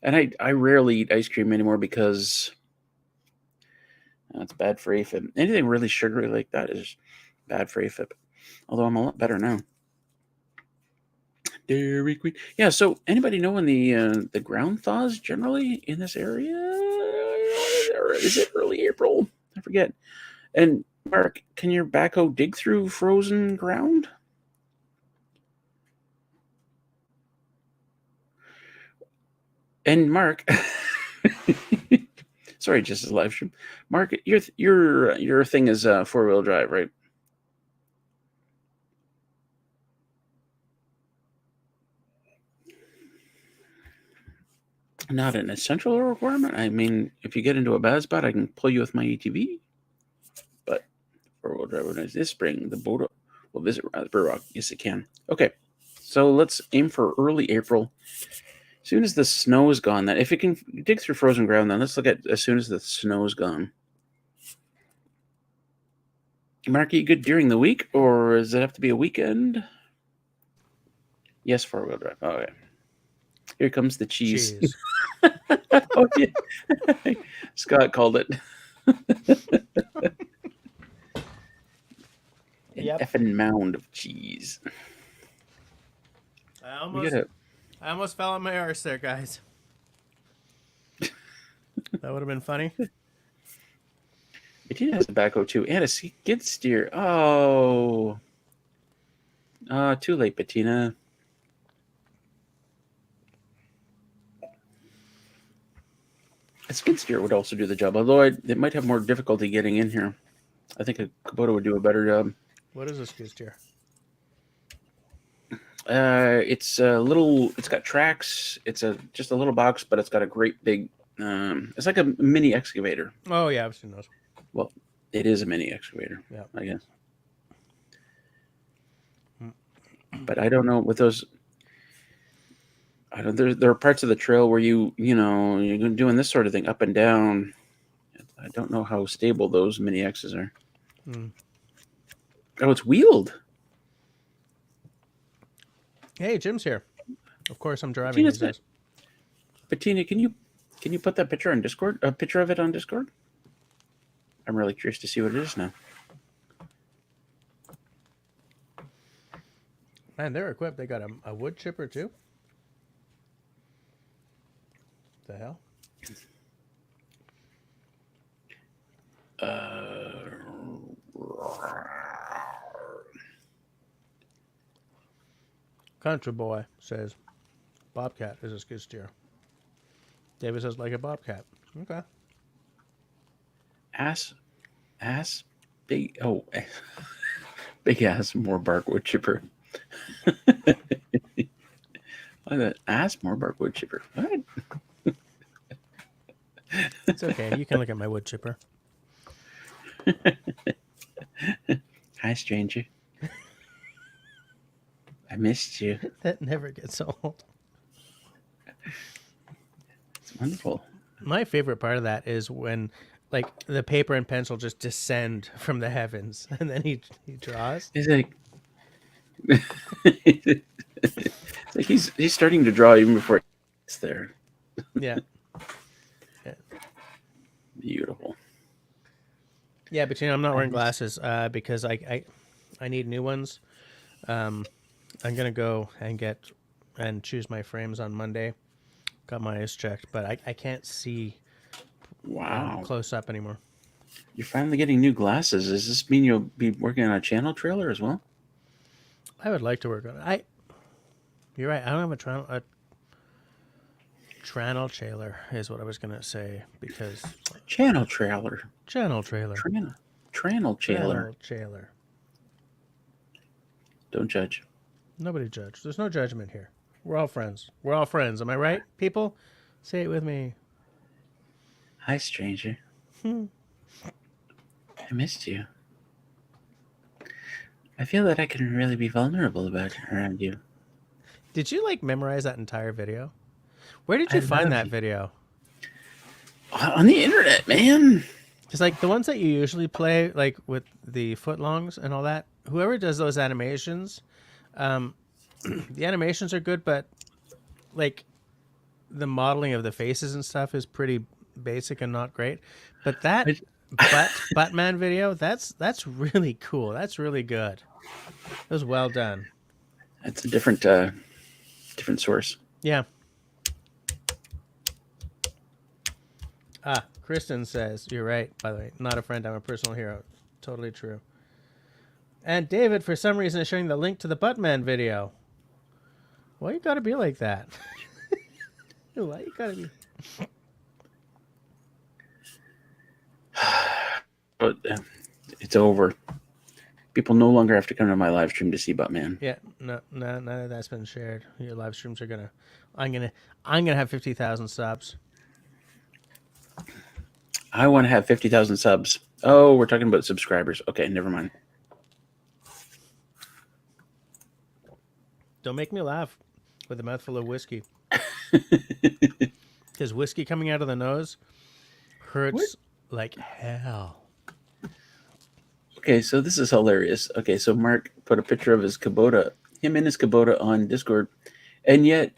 And I rarely eat ice cream anymore because it's bad for AFib. Anything really sugary like that is bad for AFib. Although I'm a lot better now. Dairy Queen. Yeah, so anybody know when the ground thaws generally in this area? Or is it early April? I forget. And Mark, can your backhoe dig through frozen ground? And Mark, sorry, just as live stream. Mark, your thing is 4-wheel drive, right? Not an essential requirement. I mean, if you get into a bad spot, I can pull you with my ATV. But 4-wheel drive this spring, the boat will visit Raspberry Rock. Yes, it can. Okay, so let's aim for early April. As soon as the snow is gone, then if it can dig through frozen ground, then let's look at as soon as the snow is gone. Mark, are you good during the week, or does it have to be a weekend? Yes, four-wheel drive. Oh, okay. Here comes the cheese. Cheese. Oh, yeah. Scott called it. An Yep. effing mound of cheese. I We almost, gotta. I almost fell on my arse there, guys. That would have been funny. Bettina has a backhoe too, and a skid steer. Oh, too late, Bettina. A skid steer would also do the job, although it might have more difficulty getting in here. I think a Kubota would do a better job. What is a skid steer? It's a little. It's got tracks. It's just a little box, but it's got a great big. It's like a mini excavator. Oh yeah, I've seen those. Well, it is a mini excavator. Yeah. I guess. But I don't know with those. I don't. There are parts of the trail where you're doing this sort of thing up and down. I don't know how stable those mini X's are. Mm. Oh, it's wheeled. Hey, Jim's here. Of course, I'm driving. Bettina's He says. Bettina, can you put that picture on Discord? A picture of it on Discord? I'm really curious to see what it is now. Man, they're equipped. They got a wood chipper too. The hell? Country boy says, Bobcat is a skid steer. David says, like a Bobcat. Okay. Ass, big. Oh, big ass, more bark wood chipper. Look at that ass, more bark wood chipper. What? It's okay. You can look at my wood chipper. Hi, stranger. I missed you. That never gets old. It's wonderful. My favorite part of that is when, like, the paper and pencil just descend from the heavens, and then he draws. He's like, it's like he's starting to draw even before it's there. Yeah. Beautiful. Yeah, but I'm not wearing glasses because I need new ones. I'm gonna go and choose my frames on Monday. Got my eyes checked, but I can't see Wow. close up anymore. You're finally getting new glasses. Does this mean you'll be working on a channel trailer as well? I would like to work on it. You're right. I don't have a channel trailer is what I was gonna say because Channel trailer. channel trailer. Channel trailer. Trailer. Don't judge. Nobody judge. There's no judgment here. We're all friends. We're all friends. Am I right, people? Say it with me. Hi, stranger. I missed you. I feel that I can really be vulnerable around you. Did you memorize that entire video? Where did you find that video? On the internet, man. It's the ones that you usually play, with the footlongs and all that. Whoever does those animations, the animations are good, but the modeling of the faces and stuff is pretty basic and not great. But that Buttman video, that's really cool. That's really good. It was well done. That's a different source. Yeah. Kristen says, you're right, by the way. Not a friend, I'm a personal hero. Totally true. And David, for some reason, is showing the link to the Buttman video. Why you gotta be like that? Why you gotta be... But it's over. People no longer have to come to my live stream to see Buttman. Yeah, no, none of that's been shared. Your live streams are gonna... I'm gonna have 50,000 subs. I want to have 50,000 subs. Oh, we're talking about subscribers. Okay, never mind. Don't make me laugh with a mouthful of whiskey. Because whiskey coming out of the nose hurts like hell. Okay, so this is hilarious. Okay, so Mark put a picture of his Kubota him and his Kubota on Discord, and yet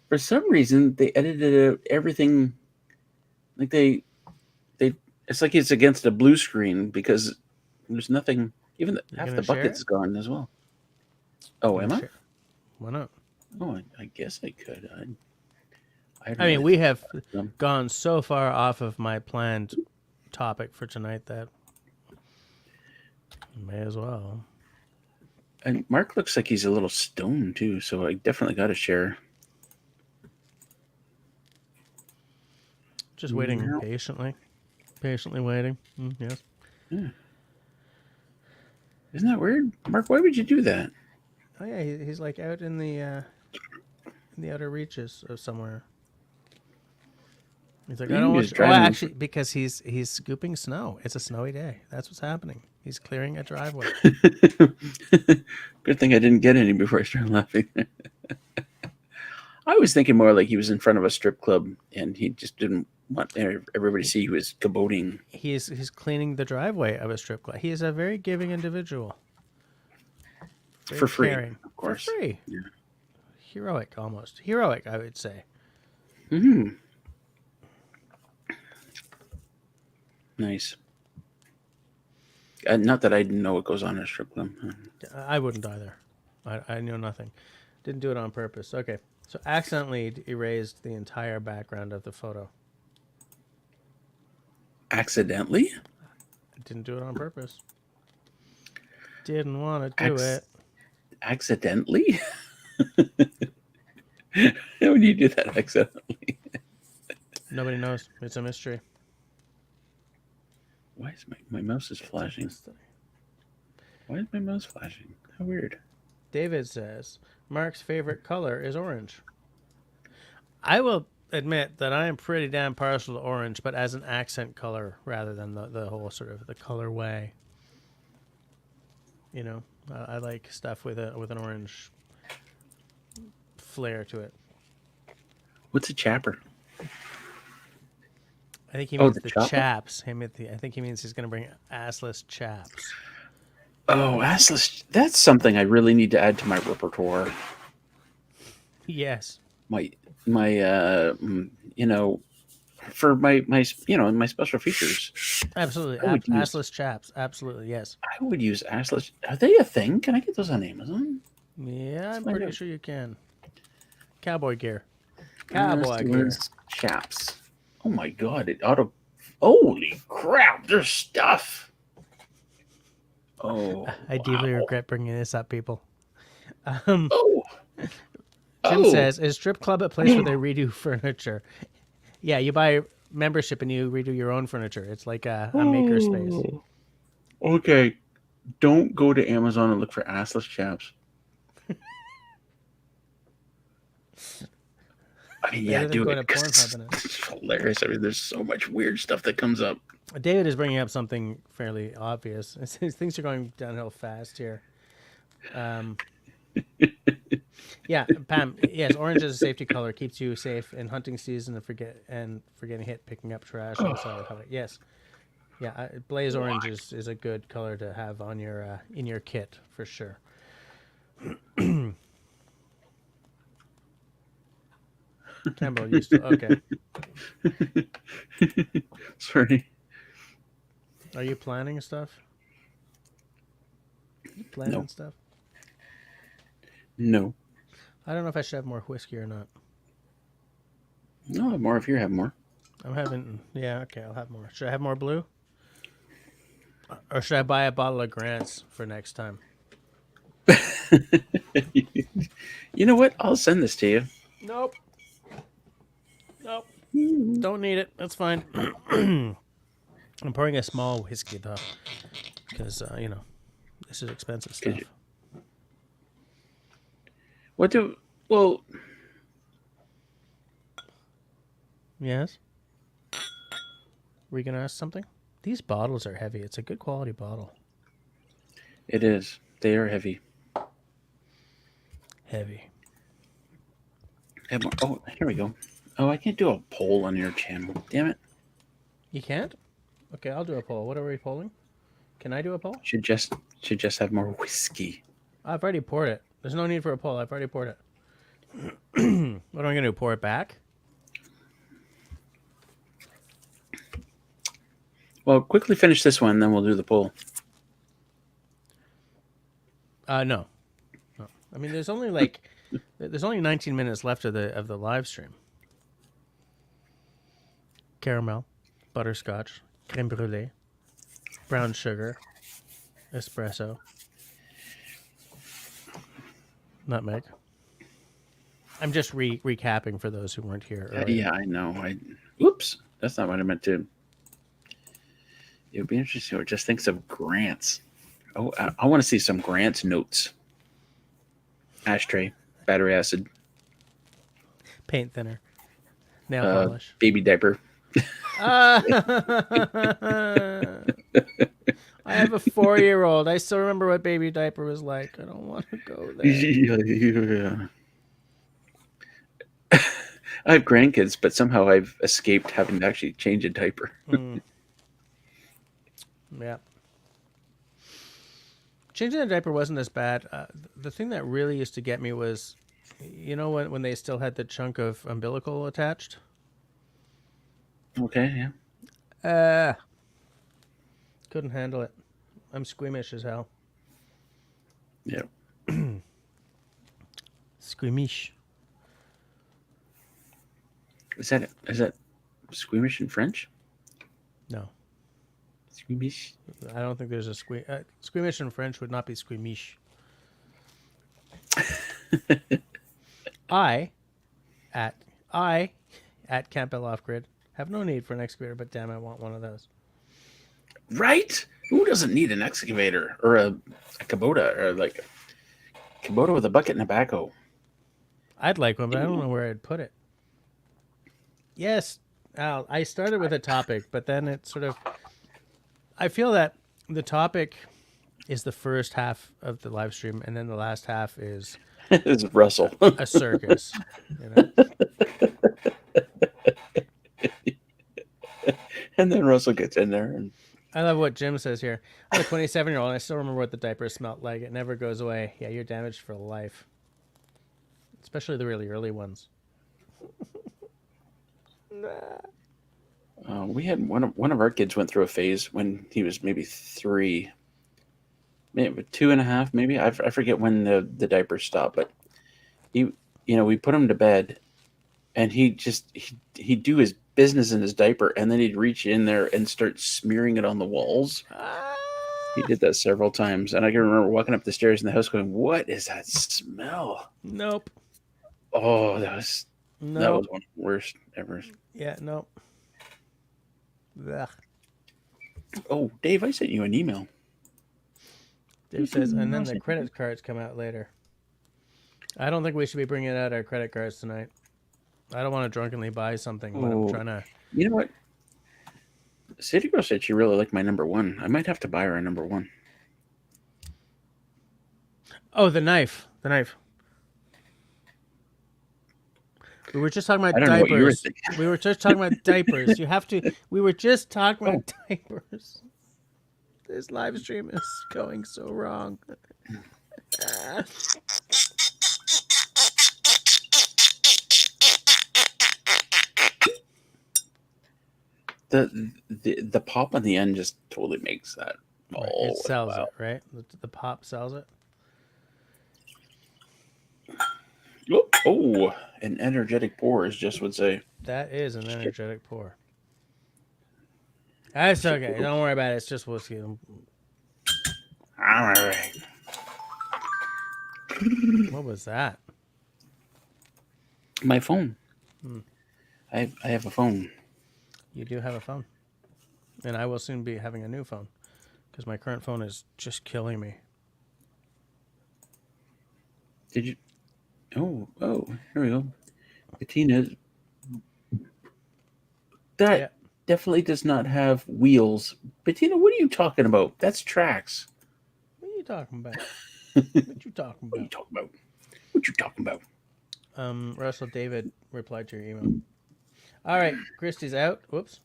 for some reason they edited everything like they it's like it's against a blue screen because there's nothing. Even half the bucket's gone as well. Oh, am I? Why not? Oh, I guess I could. I mean, we have gone so far off of my planned topic for tonight that may as well. And Mark looks like he's a little stoned too, so I definitely got to share. Just waiting patiently waiting. Yes. Yeah. Isn't that weird, Mark? Why would you do that? Oh yeah, he's like out in the outer reaches of somewhere. He's like, I don't want to. Oh, actually, because he's scooping snow. It's a snowy day. That's what's happening. He's clearing a driveway. Good thing I didn't get any before I started laughing. I was thinking more like he was in front of a strip club and he just didn't want everybody to see he was caboting. He's cleaning the driveway of a strip club. He is a very giving individual. Very for free, caring. Of course. For free. Yeah. Heroic, almost. Heroic, I would say. Mm-hmm. Nice. Not that I know what goes on in a strip club. I wouldn't either. I know nothing. Didn't do it on purpose. Okay. So accidentally erased the entire background of the photo. Accidentally? Didn't do it on purpose. Didn't want to do it. Accidentally? How would you do that accidentally? Nobody knows. It's a mystery. Why is my mouse is flashing? Why is my mouse flashing? How weird. David says, Mark's favorite color is orange. I will admit that I am pretty damn partial to orange, but as an accent color rather than the whole sort of the colorway. You know, I like stuff with an orange flair to it. What's a chapper? I think he means the chaps. I think he means he's going to bring assless chaps. Oh, assless. That's something I really need to add to my repertoire. Yes. My for my my special features. Absolutely. Assless chaps. Absolutely, yes. I would use assless. Are they a thing? Can I get those on Amazon? Yeah, I'm pretty sure you can. Cowboy gear. Cowboy gear. Chaps. Oh my god, it auto. Holy crap, there's stuff. Oh. I deeply regret bringing this up, people. Jim says, is strip club a place where they redo furniture? Yeah, you buy membership and you redo your own furniture. It's like a makerspace. Okay. Don't go to Amazon and look for assless chaps. I mean, yeah, do it. It's hilarious. I mean, there's so much weird stuff that comes up. David is bringing up something fairly obvious. Things are going downhill fast here. Yeah, Pam. Yes, orange is a safety color. Keeps you safe in hunting season and getting hit picking up trash on the side of the highway. Yes, yeah. Blaze orange is a good color to have on your in your kit for sure. Campbell used to. Okay. Sorry. Are you planning stuff? Planning stuff? No. I don't know if I should have more whiskey or not. No, I'll have more if you have more. I'm having. Yeah, okay, I'll have more. Should I have more blue? Or should I buy a bottle of Grant's for next time? You know what? I'll send this to you. Nope. Don't need it. That's fine. I'm pouring a small whiskey though, because this is expensive stuff. Yes. Were you gonna ask something? These bottles are heavy. It's a good quality bottle. It is. They are heavy. Heavy. Oh, here we go. Oh, I can't do a poll on your channel. Damn it. You can't? Okay, I'll do a poll. What are we polling? Can I do a poll? Should just have more whiskey. I've already poured it. There's no need for a pull. I've already poured it. What am I going to do? Pour it back? Well, quickly finish this one, then we'll do the pull. No. I mean, there's only 19 minutes left of the live stream. Caramel, butterscotch, creme brulee, brown sugar, espresso, nutmeg. I'm just recapping for those who weren't here earlier. Yeah, I know. Oops, that's not what I meant to. It would be interesting. Or just thinks of grants. Oh, I want to see some grants notes. Ashtray, battery acid, Paint thinner, nail polish, baby diaper. I have a 4-year-old. I still remember what baby diaper was like. I don't want to go there. Yeah. I have grandkids, but somehow I've escaped having to actually change a diaper. Yeah. Changing a diaper wasn't as bad. The thing that really used to get me was, when they still had the chunk of umbilical attached. Okay, yeah. Couldn't handle it. I'm squeamish as hell. Yeah. Squeamish. Is that squeamish in French? No. Squeamish? I don't think there's a squeamish in French would not be squeamish. I at Campbell Off Grid have no need for an excavator, but damn, I want one of those. Right? Who doesn't need an excavator or a Kubota or like a Kubota with a bucket and a backhoe? I'd like one, but I don't know where I'd put it. Yes, Al, I started with a topic, but then it sort of... I feel that the topic is the first half of the live stream, and then the last half is... It's Russell. A circus. And then Russell gets in there. And I love what Jim says here. I'm a 27-year-old, and I still remember what the diaper smelled like. It never goes away. Yeah, you're damaged for life. Especially the really early ones. We had one of our kids went through a phase when he was maybe 3, maybe 2.5, maybe. I forget when the diaper stopped, but we put him to bed, and he'd do his business in his diaper, and then he'd reach in there and start smearing it on the walls. He did that several times, and I can remember walking up the stairs in the house going, "What is that smell?" Nope. Oh, that was one of the worst ever. Yeah, nope. Ugh. Oh, Dave, I sent you an email. Dave says, and then the credit cards come out later. I don't think we should be bringing out our credit cards tonight. I don't want to drunkenly buy something when I'm trying to... You know what? City Girl said she really liked my number 1. I might have to buy her a number 1. Oh, the knife. The knife. We were just talking about diapers. We were just talking about diapers. You have to... We were just talking about diapers. This live stream is going so wrong. The pop on the end just totally makes that. Right. It sells it, right? The pop sells it. Oh, an energetic pour, as Jess would say. That is an energetic pour. That's okay. Don't worry about it. It's just whiskey. All right. What was that? My phone. I have a phone. You do have a phone. And I will soon be having a new phone. Because my current phone is just killing me. Did you... Oh, here we go. Bettina. That definitely does not have wheels. Bettina, what are you talking about? That's tracks. What are you talking about? What you talking about? Russell David replied to your email. All right, Christy's out. Whoops.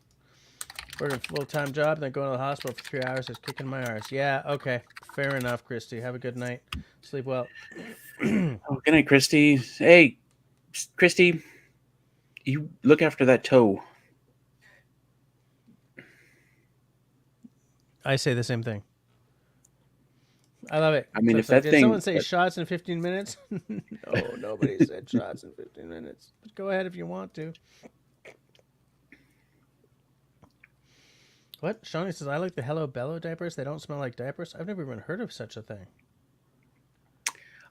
Working a full-time job, then going to the hospital for 3 hours is kicking my arse. Yeah, okay. Fair enough, Christy. Have a good night. Sleep well. Oh, good night, Christy. Hey, Christy, you look after that toe. I say the same thing. I love it. I mean, if Cliff's like, that did someone thing, say shots in 15 minutes? No, nobody said shots in 15 minutes. But go ahead if you want to. What? Shawnee says, I like the Hello Bello diapers. They don't smell like diapers. I've never even heard of such a thing.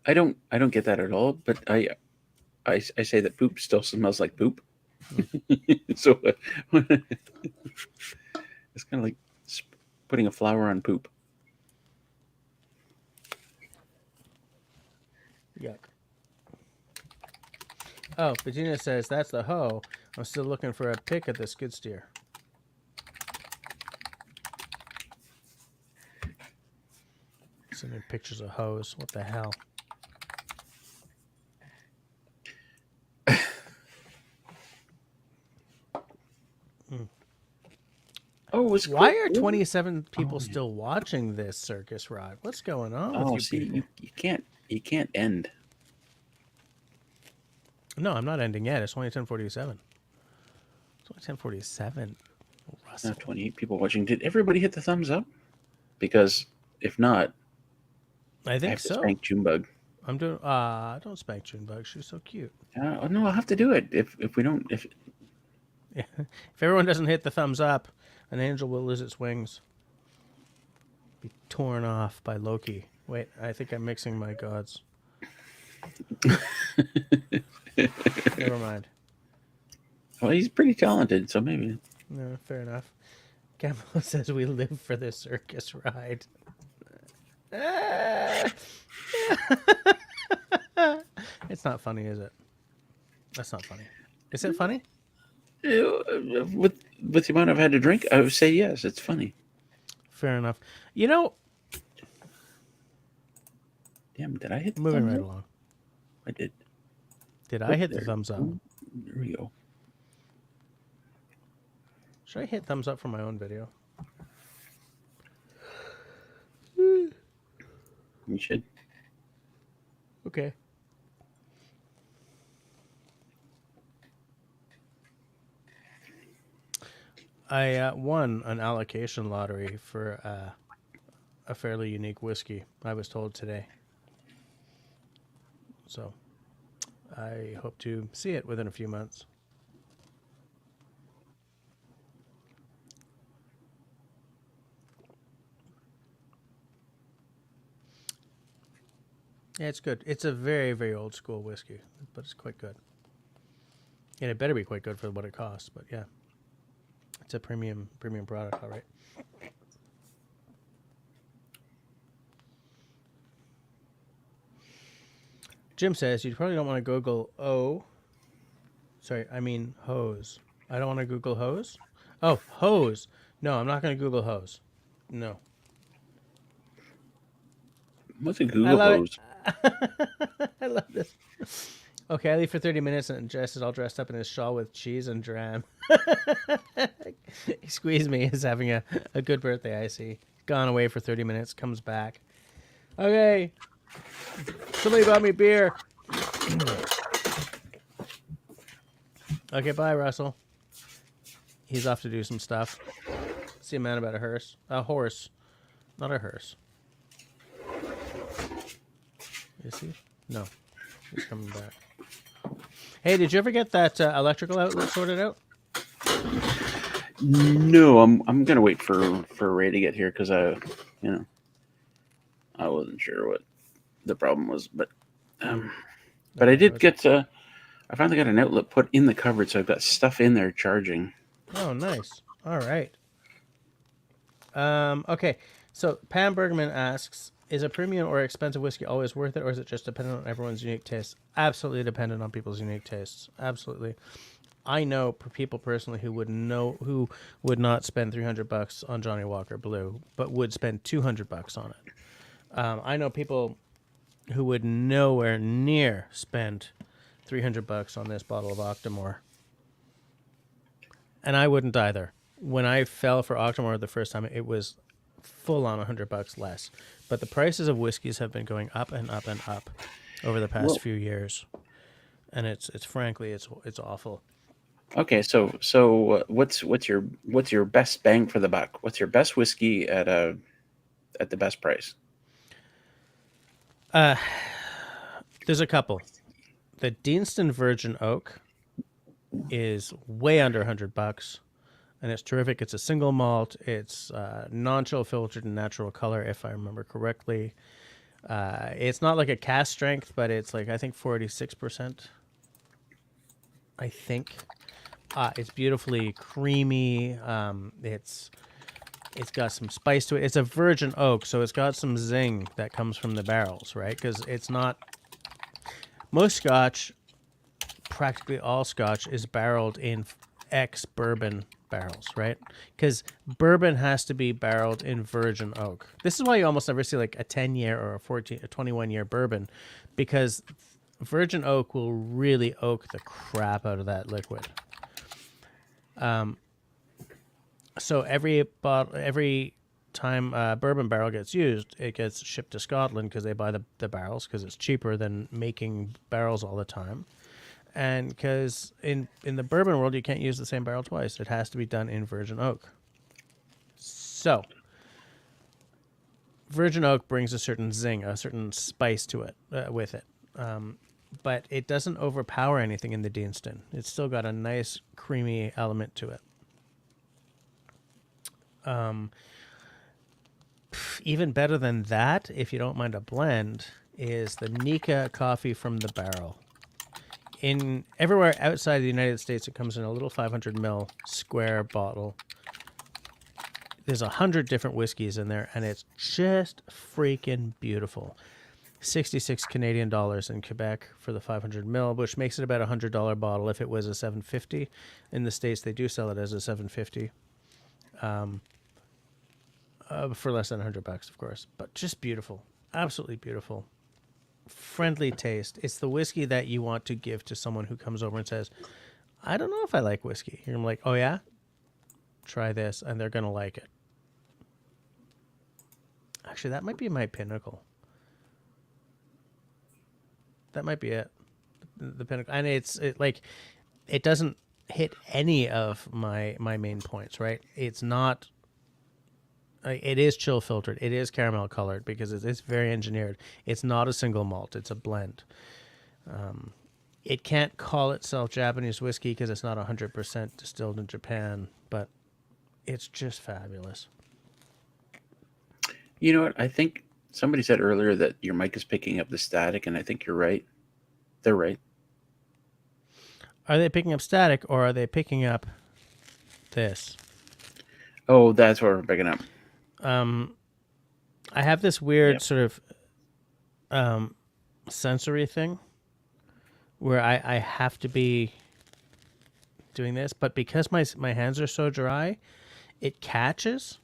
I don't get that at all. But I say that poop still smells like poop. So it's kind of like putting a flower on poop. Yuck. Oh, Bettina says, that's the hoe. I'm still looking for a pic of the skid steer. Sending pictures of hoes. What the hell? Oh, it's Why cool. are 27 people still watching this circus ride? What's going on with you see, people? you can't end. No, I'm not ending yet. It's only 10:47. It's only 10:47. Now 28 people watching. Did everybody hit the thumbs up? Because if not, I think have to so. spank Junebug. I'm doing. Don't spank Junebug. She's so cute. No, I'll have to do it. If we don't, if If everyone doesn't hit the thumbs up, an angel will lose its wings. Be torn off by Loki. Wait, I think I'm mixing my gods. Never mind. Well, he's pretty talented, so maybe. No, fair enough. Camelo says we live for this circus ride. It's not funny, is it? That's not funny. Is it funny? With the amount I've had to drink, I would say yes. It's funny. Fair enough. You know, Damn, did I hit the moving thumbs right up? along. I did. Did I hit the thumbs up? There we go. Should I hit thumbs up for my own video? You should. Okay. I won an allocation lottery for a fairly unique whiskey, I was told today. So I hope to see it within a few months. Yeah, it's good. It's a very, very old school whiskey, but it's quite good. And it better be quite good for what it costs, but yeah. It's a premium product, all right. Jim says you probably don't want to Google hose. I don't want to Google hose. Oh, hose. No, I'm not going to Google hose. No. What's a Google hose? I love this. Okay, I leave for 30 minutes and Jess is all dressed up in his shawl with cheese and jam. He squeezed me. He's having a good birthday, I see. Gone away for 30 minutes, comes back. Okay. Somebody bought me beer. Okay, bye, Russell. He's off to do some stuff. See a man about a hearse. A horse. Not a hearse. Is he? No. He's coming back. Hey, did you ever get that electrical outlet sorted out? No, I'm gonna wait for Ray to get here because I wasn't sure what the problem was, but I did get I finally got an outlet put in the cupboard, so I've got stuff in there charging. Oh, nice. All right. Okay. So Pam Bergman asks, is a premium or expensive whiskey always worth it, or is it just dependent on everyone's unique tastes? Absolutely dependent on people's unique tastes. Absolutely. I know people personally who would not spend $300 on Johnny Walker Blue, but would spend $200 on it. I know people who would nowhere near spend $300 on this bottle of Octomore, and I wouldn't either. when I fell for Octomore the first time, it was full on $100 less. But the prices of whiskeys have been going up and up and up over the past Well, few years, and it's frankly it's awful. okay, what's your best bang for the buck? What's your best whiskey at the best price? There's a couple. The Deanston Virgin Oak is way under $100, and it's terrific. It's a single malt. It's non-chill filtered and natural color, if I remember correctly. It's not like a cask strength, but it's like I think 46%. I think it's beautifully creamy. It's got some spice to it. It's a virgin oak, so it's got some zing that comes from the barrels, right? Because it's not most Scotch, practically all Scotch is barreled in ex-bourbon barrels, right? Because bourbon has to be barreled in virgin oak. This is why you almost never see like a 10-year or a 21-year bourbon, because virgin oak will really oak the crap out of that liquid. So every time a bourbon barrel gets used, it gets shipped to Scotland because they buy the barrels because it's cheaper than making barrels all the time. And because in the bourbon world, you can't use the same barrel twice. It has to be done in virgin oak. So virgin oak brings a certain zing, a certain spice to it with it. But it doesn't overpower anything in the Deanston. It's still got a nice creamy element to it. Even better than that, if you don't mind a blend, is the Nika coffee from the barrel. In everywhere outside the United States, it comes in a little 500 ml square bottle. There's 100 different whiskeys in there, and it's just freaking beautiful. 66 Canadian dollars in Quebec for the 500 ml, which makes it about a $100 bottle if it was a 750. In the States, they do sell it as a 750. For less than $100, of course, but just beautiful, absolutely beautiful, friendly taste. It's the whiskey that you want to give to someone who comes over and says, "I don't know if I like whiskey." You're like, "Oh yeah, try this," and they're gonna like it. Actually, that might be my pinnacle. That might be it, the pinnacle, and it doesn't hit any of my main points. Right? It's not. It is chill filtered. It is caramel colored because it's very engineered. It's not a single malt. It's a blend. It can't call itself Japanese whiskey because it's not 100% distilled in Japan, but it's just fabulous. You know what? I think somebody said earlier that your mic is picking up the static, and I think you're right. They're right. Are they picking up static or are they picking up this? Oh, that's what we're picking up. I have this weird Yep. sort of sensory thing where I have to be doing this, but because my hands are so dry, it catches.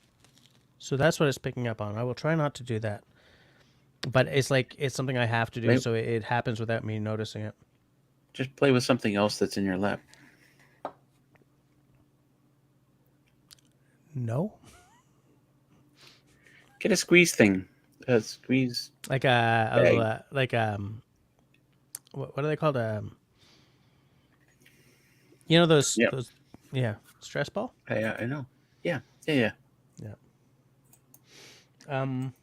So that's what it's picking up on. I will try not to do that. But it's like it's something I have to do, Play, so it happens without me noticing it. just play with something else that's in your lap. No. Get a squeeze thing. A squeeze. Like what are they called? You know Yep. those yeah, stress ball? I know. Yeah. Yeah. Yeah. Yeah. Um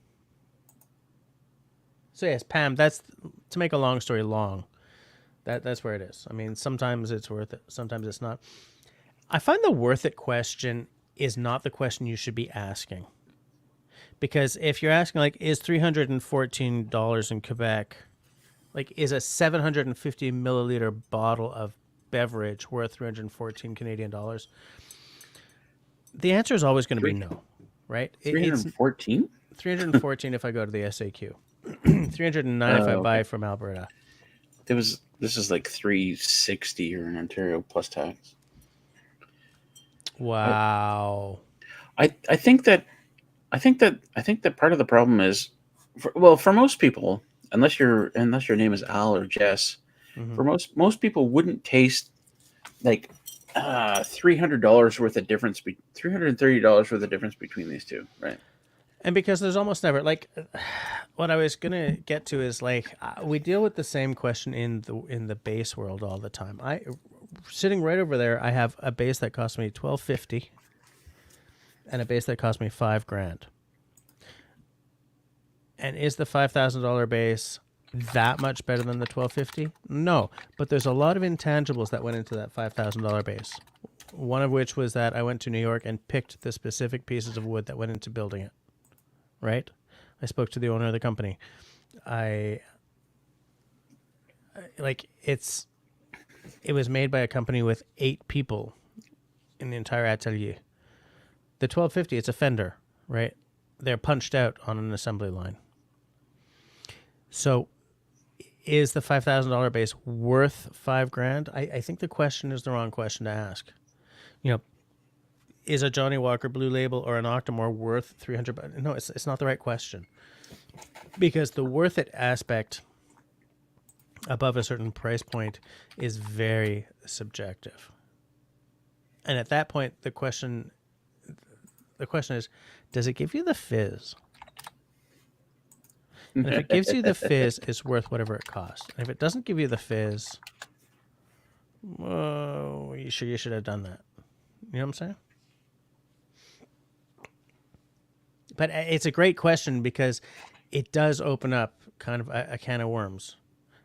so yes, Pam, that's to make a long story long. That's where it is. I mean, sometimes it's worth it, sometimes it's not. I find the worth it question is not the question you should be asking. Because if you're asking like is $314 in Quebec, like is a 750 milliliter bottle of beverage worth 314 Canadian dollars? The answer is always going to be no, right? It's 314? 314 if I go to the SAQ. 309 if I buy Okay. from Alberta. This is like 360 here in Ontario plus tax. I, Wow. I think that part of the problem is, for most people, unless your name is Al or Jess, Mm-hmm. for most people wouldn't taste like $300 worth of difference. $330 worth of difference between these two, right? And because there's almost never like, what I was gonna get to is like we deal with the same question in the bass world all the time. I sitting right over there, I have a bass that cost me $12.50, and a bass that cost me $5,000. And is the $5,000 bass that much better than the $12.50? No, but there's a lot of intangibles that went into that $5,000 bass. One of which was that I went to New York and picked the specific pieces of wood that went into building it. Right? I spoke to the owner of the company. It was made by a company with 8 people in the entire atelier. The 1250, it's a Fender, right? They're punched out on an assembly line. So is the $5,000 bass worth $5,000? I think the question is the wrong question to ask. You know, is a Johnny Walker Blue Label or an Octomore worth $300? No, it's not the right question. Because the worth it aspect above a certain price point is very subjective. And at that point, the question is, does it give you the fizz? And if it gives you the fizz, it's worth whatever it costs. And if it doesn't give you the fizz, well, you should have done that. You know what I'm saying? But it's a great question because it does open up kind of a can of worms.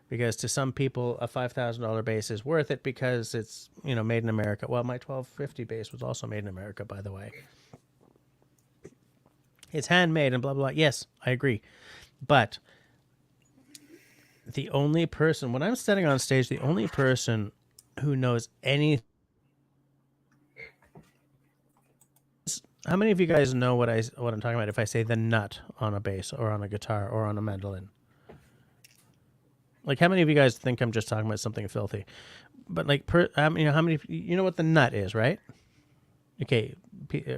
Because to some people, a $5,000 bass is worth it because it's, made in America. Well, my 1250 bass was also made in America, by the way. It's handmade and blah, blah, blah. Yes, I agree. But the only person, when I'm standing on stage, the only person who knows anything. How many of you guys know what I'm talking about if I say the nut on a bass or on a guitar or on a mandolin? Like, how many of you guys think I'm just talking about something filthy? But like, how many? You know what the nut is, right? Okay,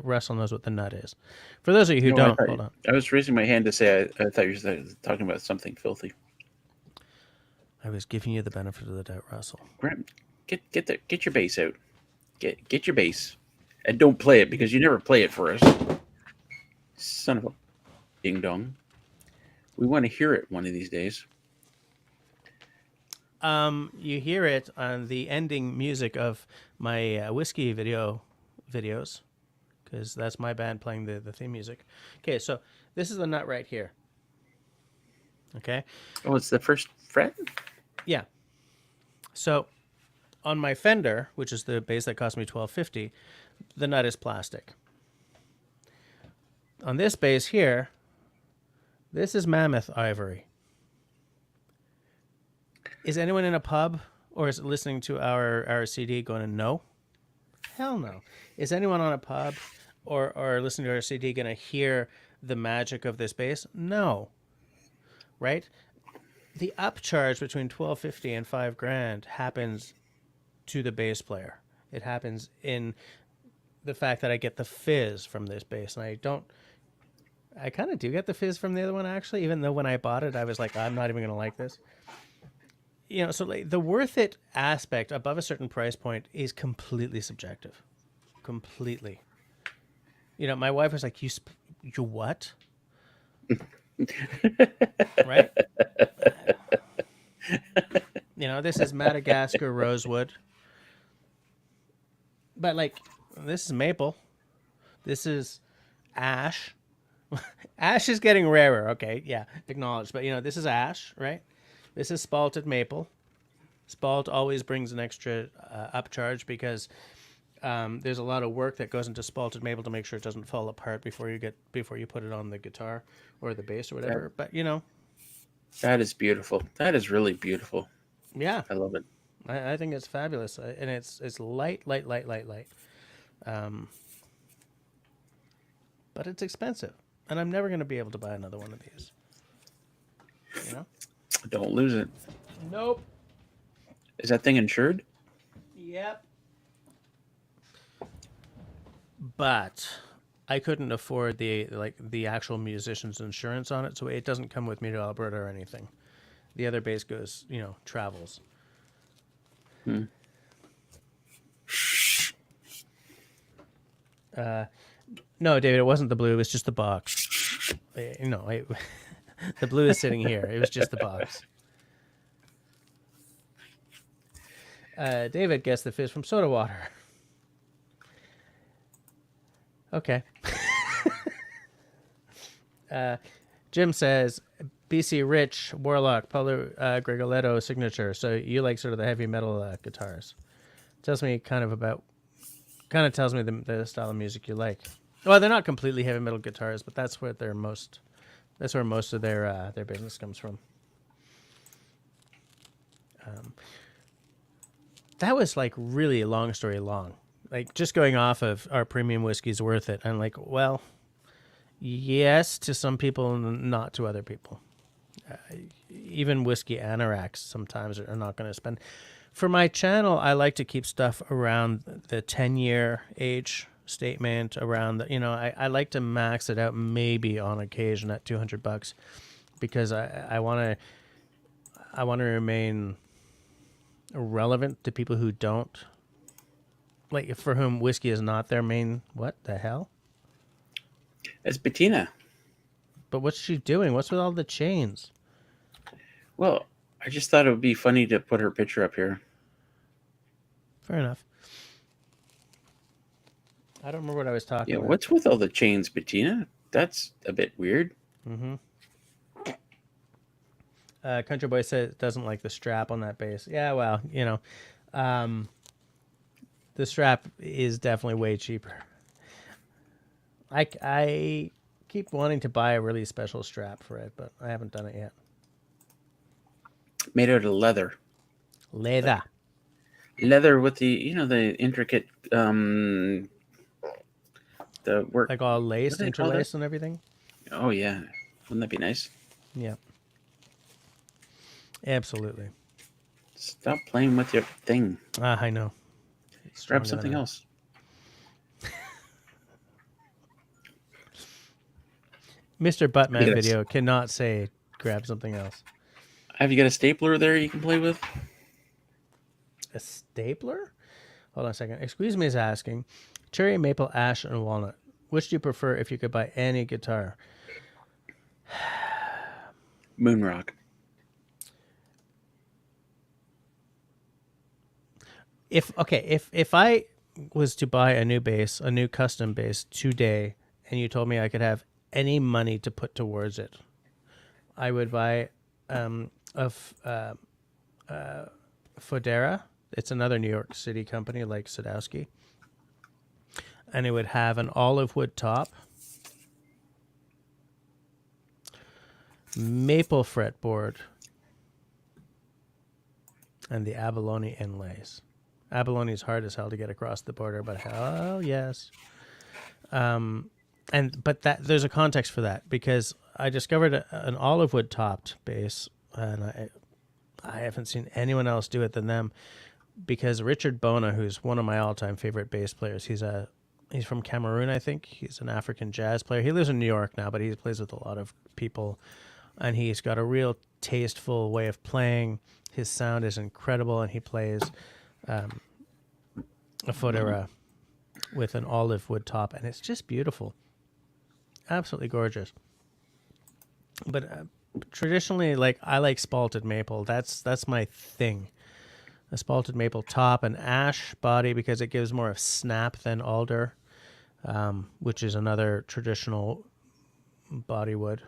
Russell knows what the nut is. For those of you who don't, hold on. I was raising my hand to say I thought you were talking about something filthy. I was giving you the benefit of the doubt, Russell. Grant, get your bass out. Get your bass. And don't play it because you never play it for us. Son of a ding dong. We want to hear it one of these days. You hear it on the ending music of my whiskey videos, because that's my band playing the theme music. Okay, so this is the nut right here. Okay. Oh, it's the first fret? Yeah. So on my Fender, which is the bass that cost me $12.50, the nut is plastic. On this bass here, this is mammoth ivory. Is anyone in a pub or is listening to our CD going to know? Hell no. Is anyone on a pub or listening to our CD going to hear the magic of this bass? No. Right? The upcharge between $12.50 and $5,000 happens to the bass player. It happens in the fact that I get the fizz from this bass, and I kind of do get the fizz from the other one, actually, even though when I bought it, I was like, I'm not even going to like this. So like, the worth it aspect above a certain price point is completely subjective. Completely. My wife was like, you what? Right? This is Madagascar rosewood. But like, this is maple. This is ash. Ash is getting rarer. Okay, yeah, acknowledged. But this is ash, right? This is spalted maple. Spalt always brings an extra upcharge because there's a lot of work that goes into spalted maple to make sure it doesn't fall apart before you put it on the guitar or the bass or whatever. But that is beautiful. That is really beautiful. Yeah, I love it. I think it's fabulous, and it's light. But it's expensive, and I'm never going to be able to buy another one of these. Don't lose it. Nope. Is that thing insured? Yep. But I couldn't afford the actual musician's insurance on it, so it doesn't come with me to Alberta or anything. The other bass goes, travels. No, David, it wasn't the blue. It was just the box. The blue is sitting here. It was just the box. David guessed the fizz from soda water. Okay. Jim says BC Rich Warlock Paulo Gregoletto signature. So you like sort of the heavy metal guitars. Tells me kind of tells me the style of music you like. Well, they're not completely heavy metal guitars, but that's where most of their business comes from. That was like really a long story long. Like just going off of our premium whiskey's worth it. I'm like, well, yes to some people, not to other people. Even whiskey anoraks sometimes are not going to spend. For my channel, I like to keep stuff around the 10-year age statement. Around I like to max it out maybe on occasion at $200 because I want to remain relevant to people who don't like, for whom whiskey is not their main. What the hell? It's Bettina. But what's she doing? What's with all the chains? Well, I just thought it would be funny to put her picture up here. Fair enough. I don't remember what I was talking about. Yeah, what's with all the chains, Bettina? That's a bit weird. Mm-hmm. Country Boy says doesn't like the strap on that bass. Yeah, well, the strap is definitely way cheaper. I keep wanting to buy a really special strap for it, but I haven't done it yet. Made out of leather. Leather With the intricate the work, like all laced, interlaced, and everything. Oh yeah, wouldn't that be nice? Yeah, absolutely. Stop playing with your thing. I know. Grab something else. Mr. Buttman video cannot say grab something else. Have you got a stapler there you can play with? A stapler? Hold on a second. Excuse me is asking, cherry, maple, ash, and walnut. Which do you prefer if you could buy any guitar? Moonrock. If I was to buy a new bass, a new custom bass today, and you told me I could have any money to put towards it, I would buy Fodera. It's another New York City company like Sadowski. And it would have an olive wood top, maple fretboard, and the abalone inlays. Abalone is hard as hell to get across the border, but hell yes. But there's a context for that because I discovered an olive wood topped bass, and I haven't seen anyone else do it than them. Because Richard Bona, who's one of my all-time favorite bass players, he's from Cameroon, I think. He's an African jazz player. He lives in New York now, but he plays with a lot of people, and he's got a real tasteful way of playing. His sound is incredible, and he plays a Fodera with an olive wood top, and it's just beautiful. Absolutely gorgeous. But traditionally, like, I like spalted maple. That's my thing. A spalted maple top, an ash body because it gives more of snap than alder, which is another traditional body wood.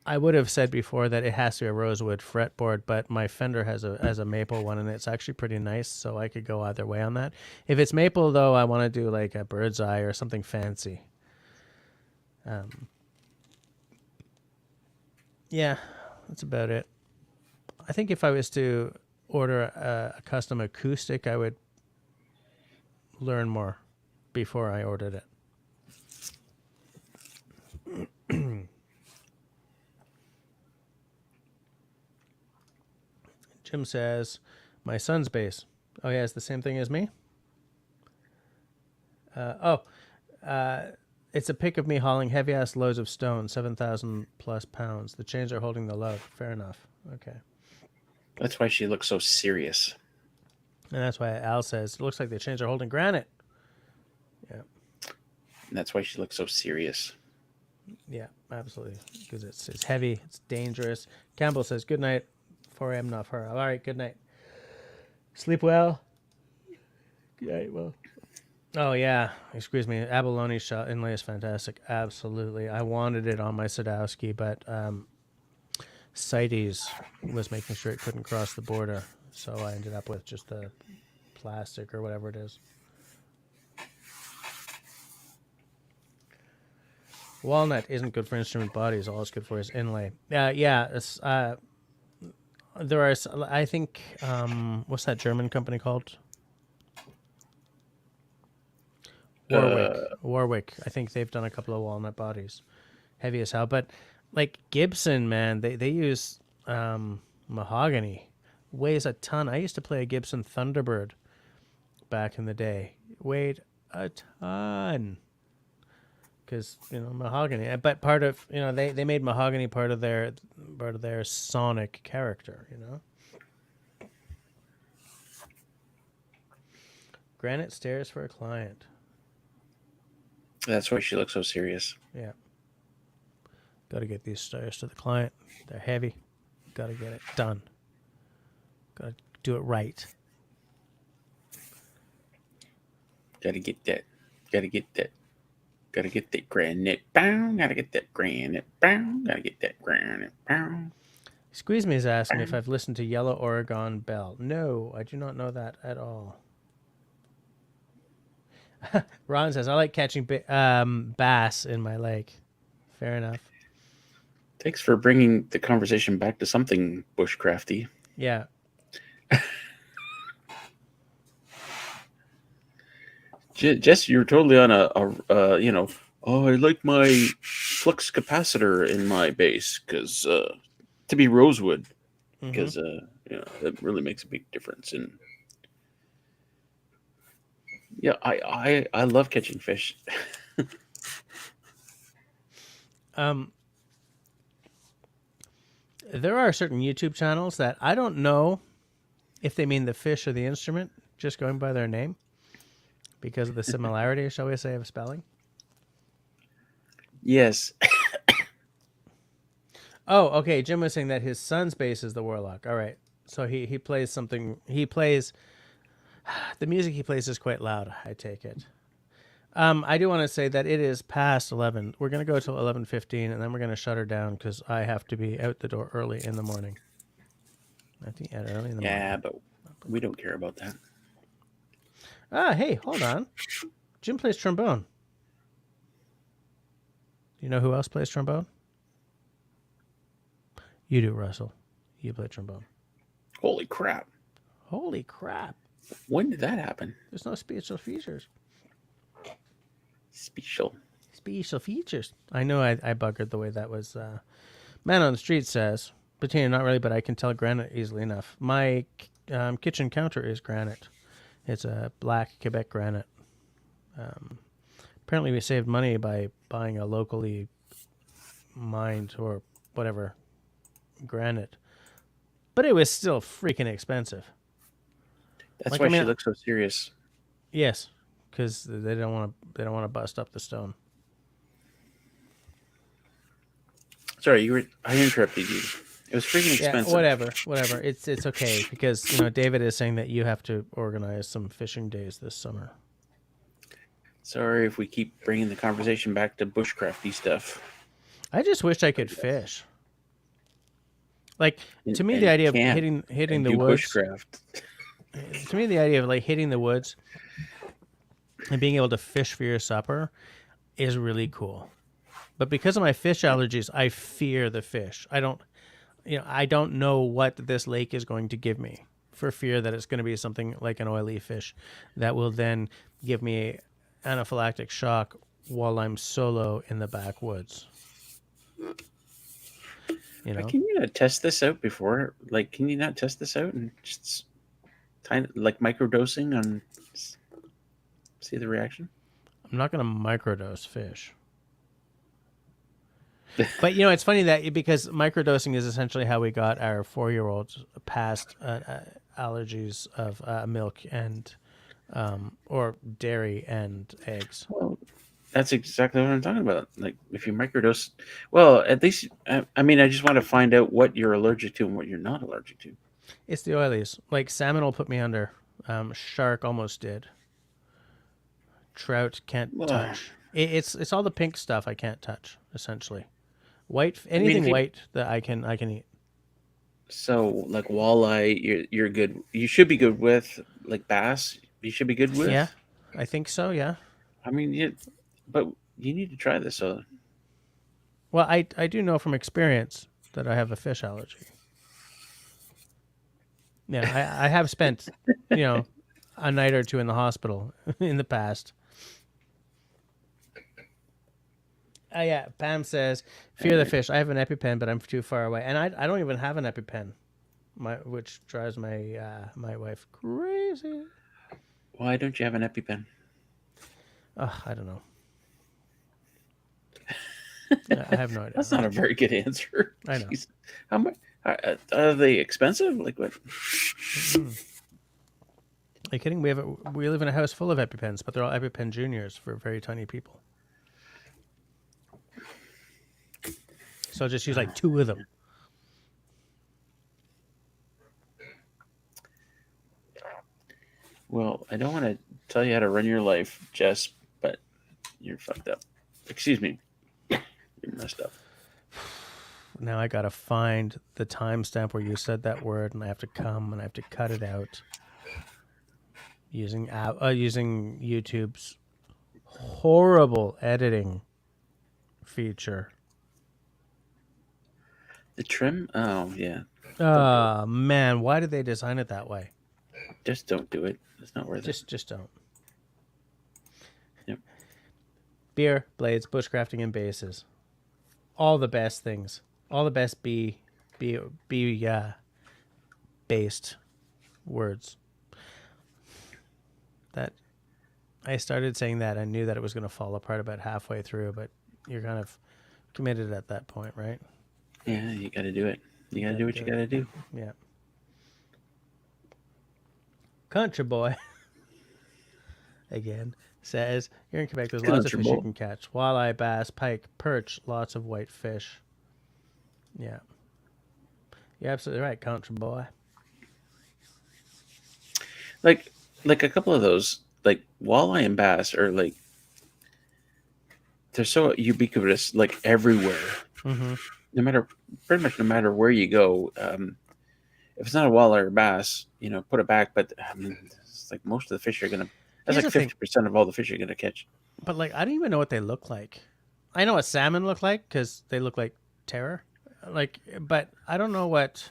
I would have said before that it has to be a rosewood fretboard, but my Fender has a maple one, and it's actually pretty nice, so I could go either way on that. If it's maple, though, I want to do like a bird's eye or something fancy. Yeah, that's about it. I think if I was to order a custom acoustic, I would learn more before I ordered it. Jim says, my son's bass. Oh, yeah, it's the same thing as me? It's a pic of me hauling heavy-ass loads of stone, 7,000 plus pounds. The chains are holding the load. Fair enough. Okay. That's why she looks so serious. And that's why Al says, it looks like they changed their holding granite. Yeah. And that's why she looks so serious. Yeah, absolutely. Because it's heavy, it's dangerous. Campbell says, good night. 4 a.m. not for her. All right, good night. Sleep well. Yeah, well. Oh, yeah. Excuse me. Abalone shot inlay is fantastic. Absolutely. I wanted it on my Sadowski, but CITES was making sure it couldn't cross the border. So I ended up with just the plastic or whatever it is. Walnut isn't good for instrument bodies. All it's good for is inlay. Yeah. It's, there are, I think, what's that German company called? Warwick. I think they've done a couple of walnut bodies. Heavy as hell. But like Gibson, man, they use mahogany. Weighs a ton. I used to play a Gibson Thunderbird back in the day. Weighed a ton. Because, mahogany. But part of, they made mahogany part of their sonic character, Granite stairs for a client. That's why she looks so serious. Yeah. Got to get these stairs to the client. They're heavy. Got to get it done. Got to do it right. Got to get that. Got to get that. Got to get that granite. Bow. Got to get that granite. Bow. Got to get that granite. Bow. Squeeze Me is asking if I've listened to Yellow Oregon Bell. No, I do not know that at all. Ron says, I like catching bass in my lake. Fair enough. Thanks for bringing the conversation back to something bushcrafty. Yeah. Jess, you're totally on I like my flux capacitor in my base because to be rosewood because that really makes a big difference. And yeah, I love catching fish. There are certain YouTube channels that I don't know if they mean the fish or the instrument, just going by their name, because of the similarity, shall we say, of spelling. Yes. Oh, okay. Jim was saying that his son's bass is the Warlock. All right. So he plays something. He plays. The music he plays is quite loud, I take it. I do want to say that it is past 11. We're going to go till 11:15, and then we're going to shut her down because I have to be out the door early in the morning. I think early in the morning. Yeah, but we don't care about that. Hey, hold on. Jim plays trombone. Do you know who else plays trombone? You do, Russell. You play trombone. Holy crap. Holy crap. When did that happen? There's no special features. Special features. I know I buggered the way that was. Man on the Street says, Bettina, not really, but I can tell granite easily enough. My kitchen counter is granite. It's a black Quebec granite. Apparently we saved money by buying a locally mined or whatever granite. But it was still freaking expensive. That's why she looks so serious. Yes, because they don't want to bust up the stone. Sorry, I interrupted you. It was freaking expensive. Yeah, whatever. It's okay because David is saying that you have to organize some fishing days this summer. Sorry if we keep bringing the conversation back to bushcrafty stuff. I just wish I could fish. Like to me, the idea of hitting the woods. Bushcraft. To me, the idea of like hitting the woods and being able to fish for your supper is really cool. But because of my fish allergies, I fear the fish. I don't know what this lake is going to give me for fear that it's going to be something like an oily fish that will then give me anaphylactic shock while I'm solo in the backwoods. Can you not test this out before? Like, can you not test this out and just kind of like microdosing and see the reaction? I'm not going to microdose fish. But it's funny that because microdosing is essentially how we got our 4-year-olds past allergies of milk and or dairy and eggs. Well, that's exactly what I'm talking about. Like if you microdose, well, at least I mean, I just want to find out what you're allergic to and what you're not allergic to. It's the oilies. Like salmon will put me under. Shark almost did. Trout can't Well, touch. It's all the pink stuff I can't touch. Essentially, white I mean, anything white that I can eat. so like walleye, you're good. You should be good with like bass. You should be good Yeah, with. I think so. Yeah. I mean, but you need to try this. So Well, I do know from experience that I have a fish allergy. Yeah, I have spent, you know, a night or two in the hospital in the past. Yeah, Pam says, fear the fish. I have an EpiPen, but I'm too far away. And I don't even have an EpiPen, which drives my wife crazy. why don't you have an EpiPen? I don't know. I have no idea. That's not a very good answer. I know. Jeez. How much are they expensive? Like what? Are you kidding? We live in a house full of EpiPens, but they're all EpiPen Juniors for very tiny people. So I'll just use like 2 of them. Well, I don't want to tell you how to run your life, Jess, but you're fucked up. Excuse me. You're messed up. Now I gotta find the timestamp where you said that word, and I have to come and I have to cut it out using YouTube's horrible editing feature. The trim? Oh, yeah. Oh man, why did they design it that way? Just don't do it. It's not worth Just don't. Yep. Beer, blades, bushcrafting, and bases. All the best things. All the best based words. That I started saying that, I knew that it was going to fall apart about halfway through, but you're kind of committed at that point, right? it. Yeah, you got to do it. You got to do what you got to do. Yeah. Country boy again says, "Here in Quebec, there's lots of Country fish you boy. can catch: walleye, bass, pike, perch, lots of white fish." Yeah, you're absolutely right, country boy. Like a couple of those, like walleye and bass, are like they're so ubiquitous, like everywhere. Mm-hmm. Pretty much no matter where you go. If it's not a walleye or bass, put it back. But I mean, it's like most of the fish you're gonna. That's Here's like the thing, 50% of all the fish you're gonna catch. but like I don't even know what they look like. I know what salmon look like because they look like terror, like, but I don't know what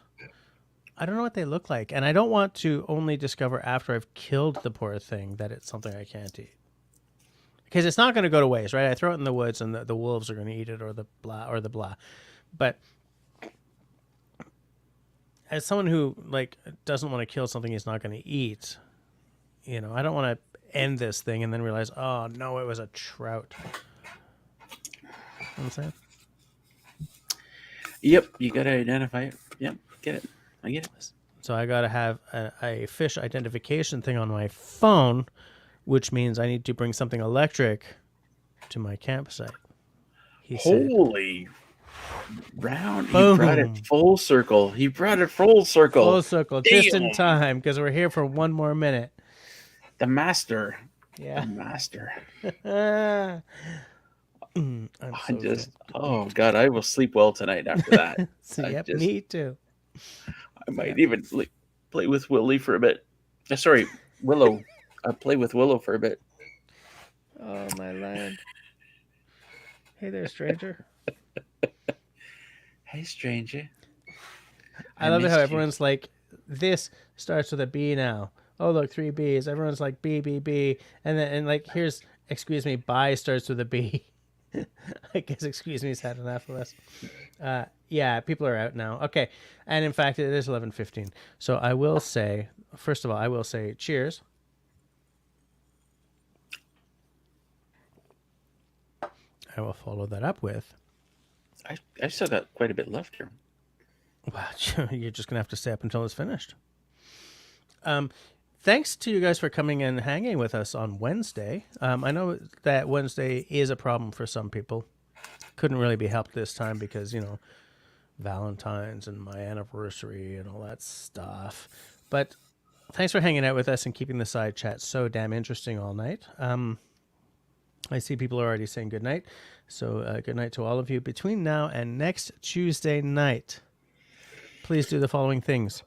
they look like, and I don't want to only discover after I've killed the poor thing that it's something I can't eat. Because it's not going to go to waste, right? I throw it in the woods, and the wolves are going to eat it, or the blah. But as someone who like doesn't want to kill something he's not going to eat, I don't want to end this thing and then realize, oh no, it was a trout. You know what I'm saying? Yep, you gotta identify it. Yep, get it. I get it. So I got to have a fish identification thing on my phone, which means I need to bring something electric to my campsite. He said, Holy round! Boom. He brought it full circle. Full full circle, just in Damn. time, because we're here for one more minute. The master. Yeah. The master. I'm I just, oh God, I will sleep well tonight after that. Yep, me too. I might even play with Willie for a bit. Sorry, Willow. Play with Willow for a bit. Oh, my land. Hey there, stranger. Hey, stranger. I love it how everyone's like, this starts with a B now. Oh, look, 3 B's. Everyone's like, B, B, B. And like, here's, excuse me, bye starts with a B. I guess excuse me's had enough of us. Yeah, people are out now. Okay. And in fact, it is 11:15. So I will say, first of all, I will say cheers. I will follow that up with, I still got quite a bit left here. wow, you're just going to have to stay up until it's finished. Thanks to you guys for coming and hanging with us on Wednesday. I know that Wednesday is a problem for some people. Couldn't really be helped this time because, Valentine's and my anniversary and all that stuff. But thanks for hanging out with us and keeping the side chat so damn interesting all night. I see people are already saying good night. So good night to all of you. Between now and next Tuesday night, please do the following things.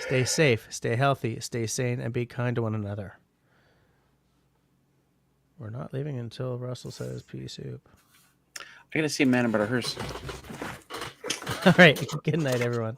Stay safe, stay healthy, stay sane, and be kind to one another. We're not leaving until Russell says pea soup. I gotta see a man about a hearse. All right. Good night, everyone.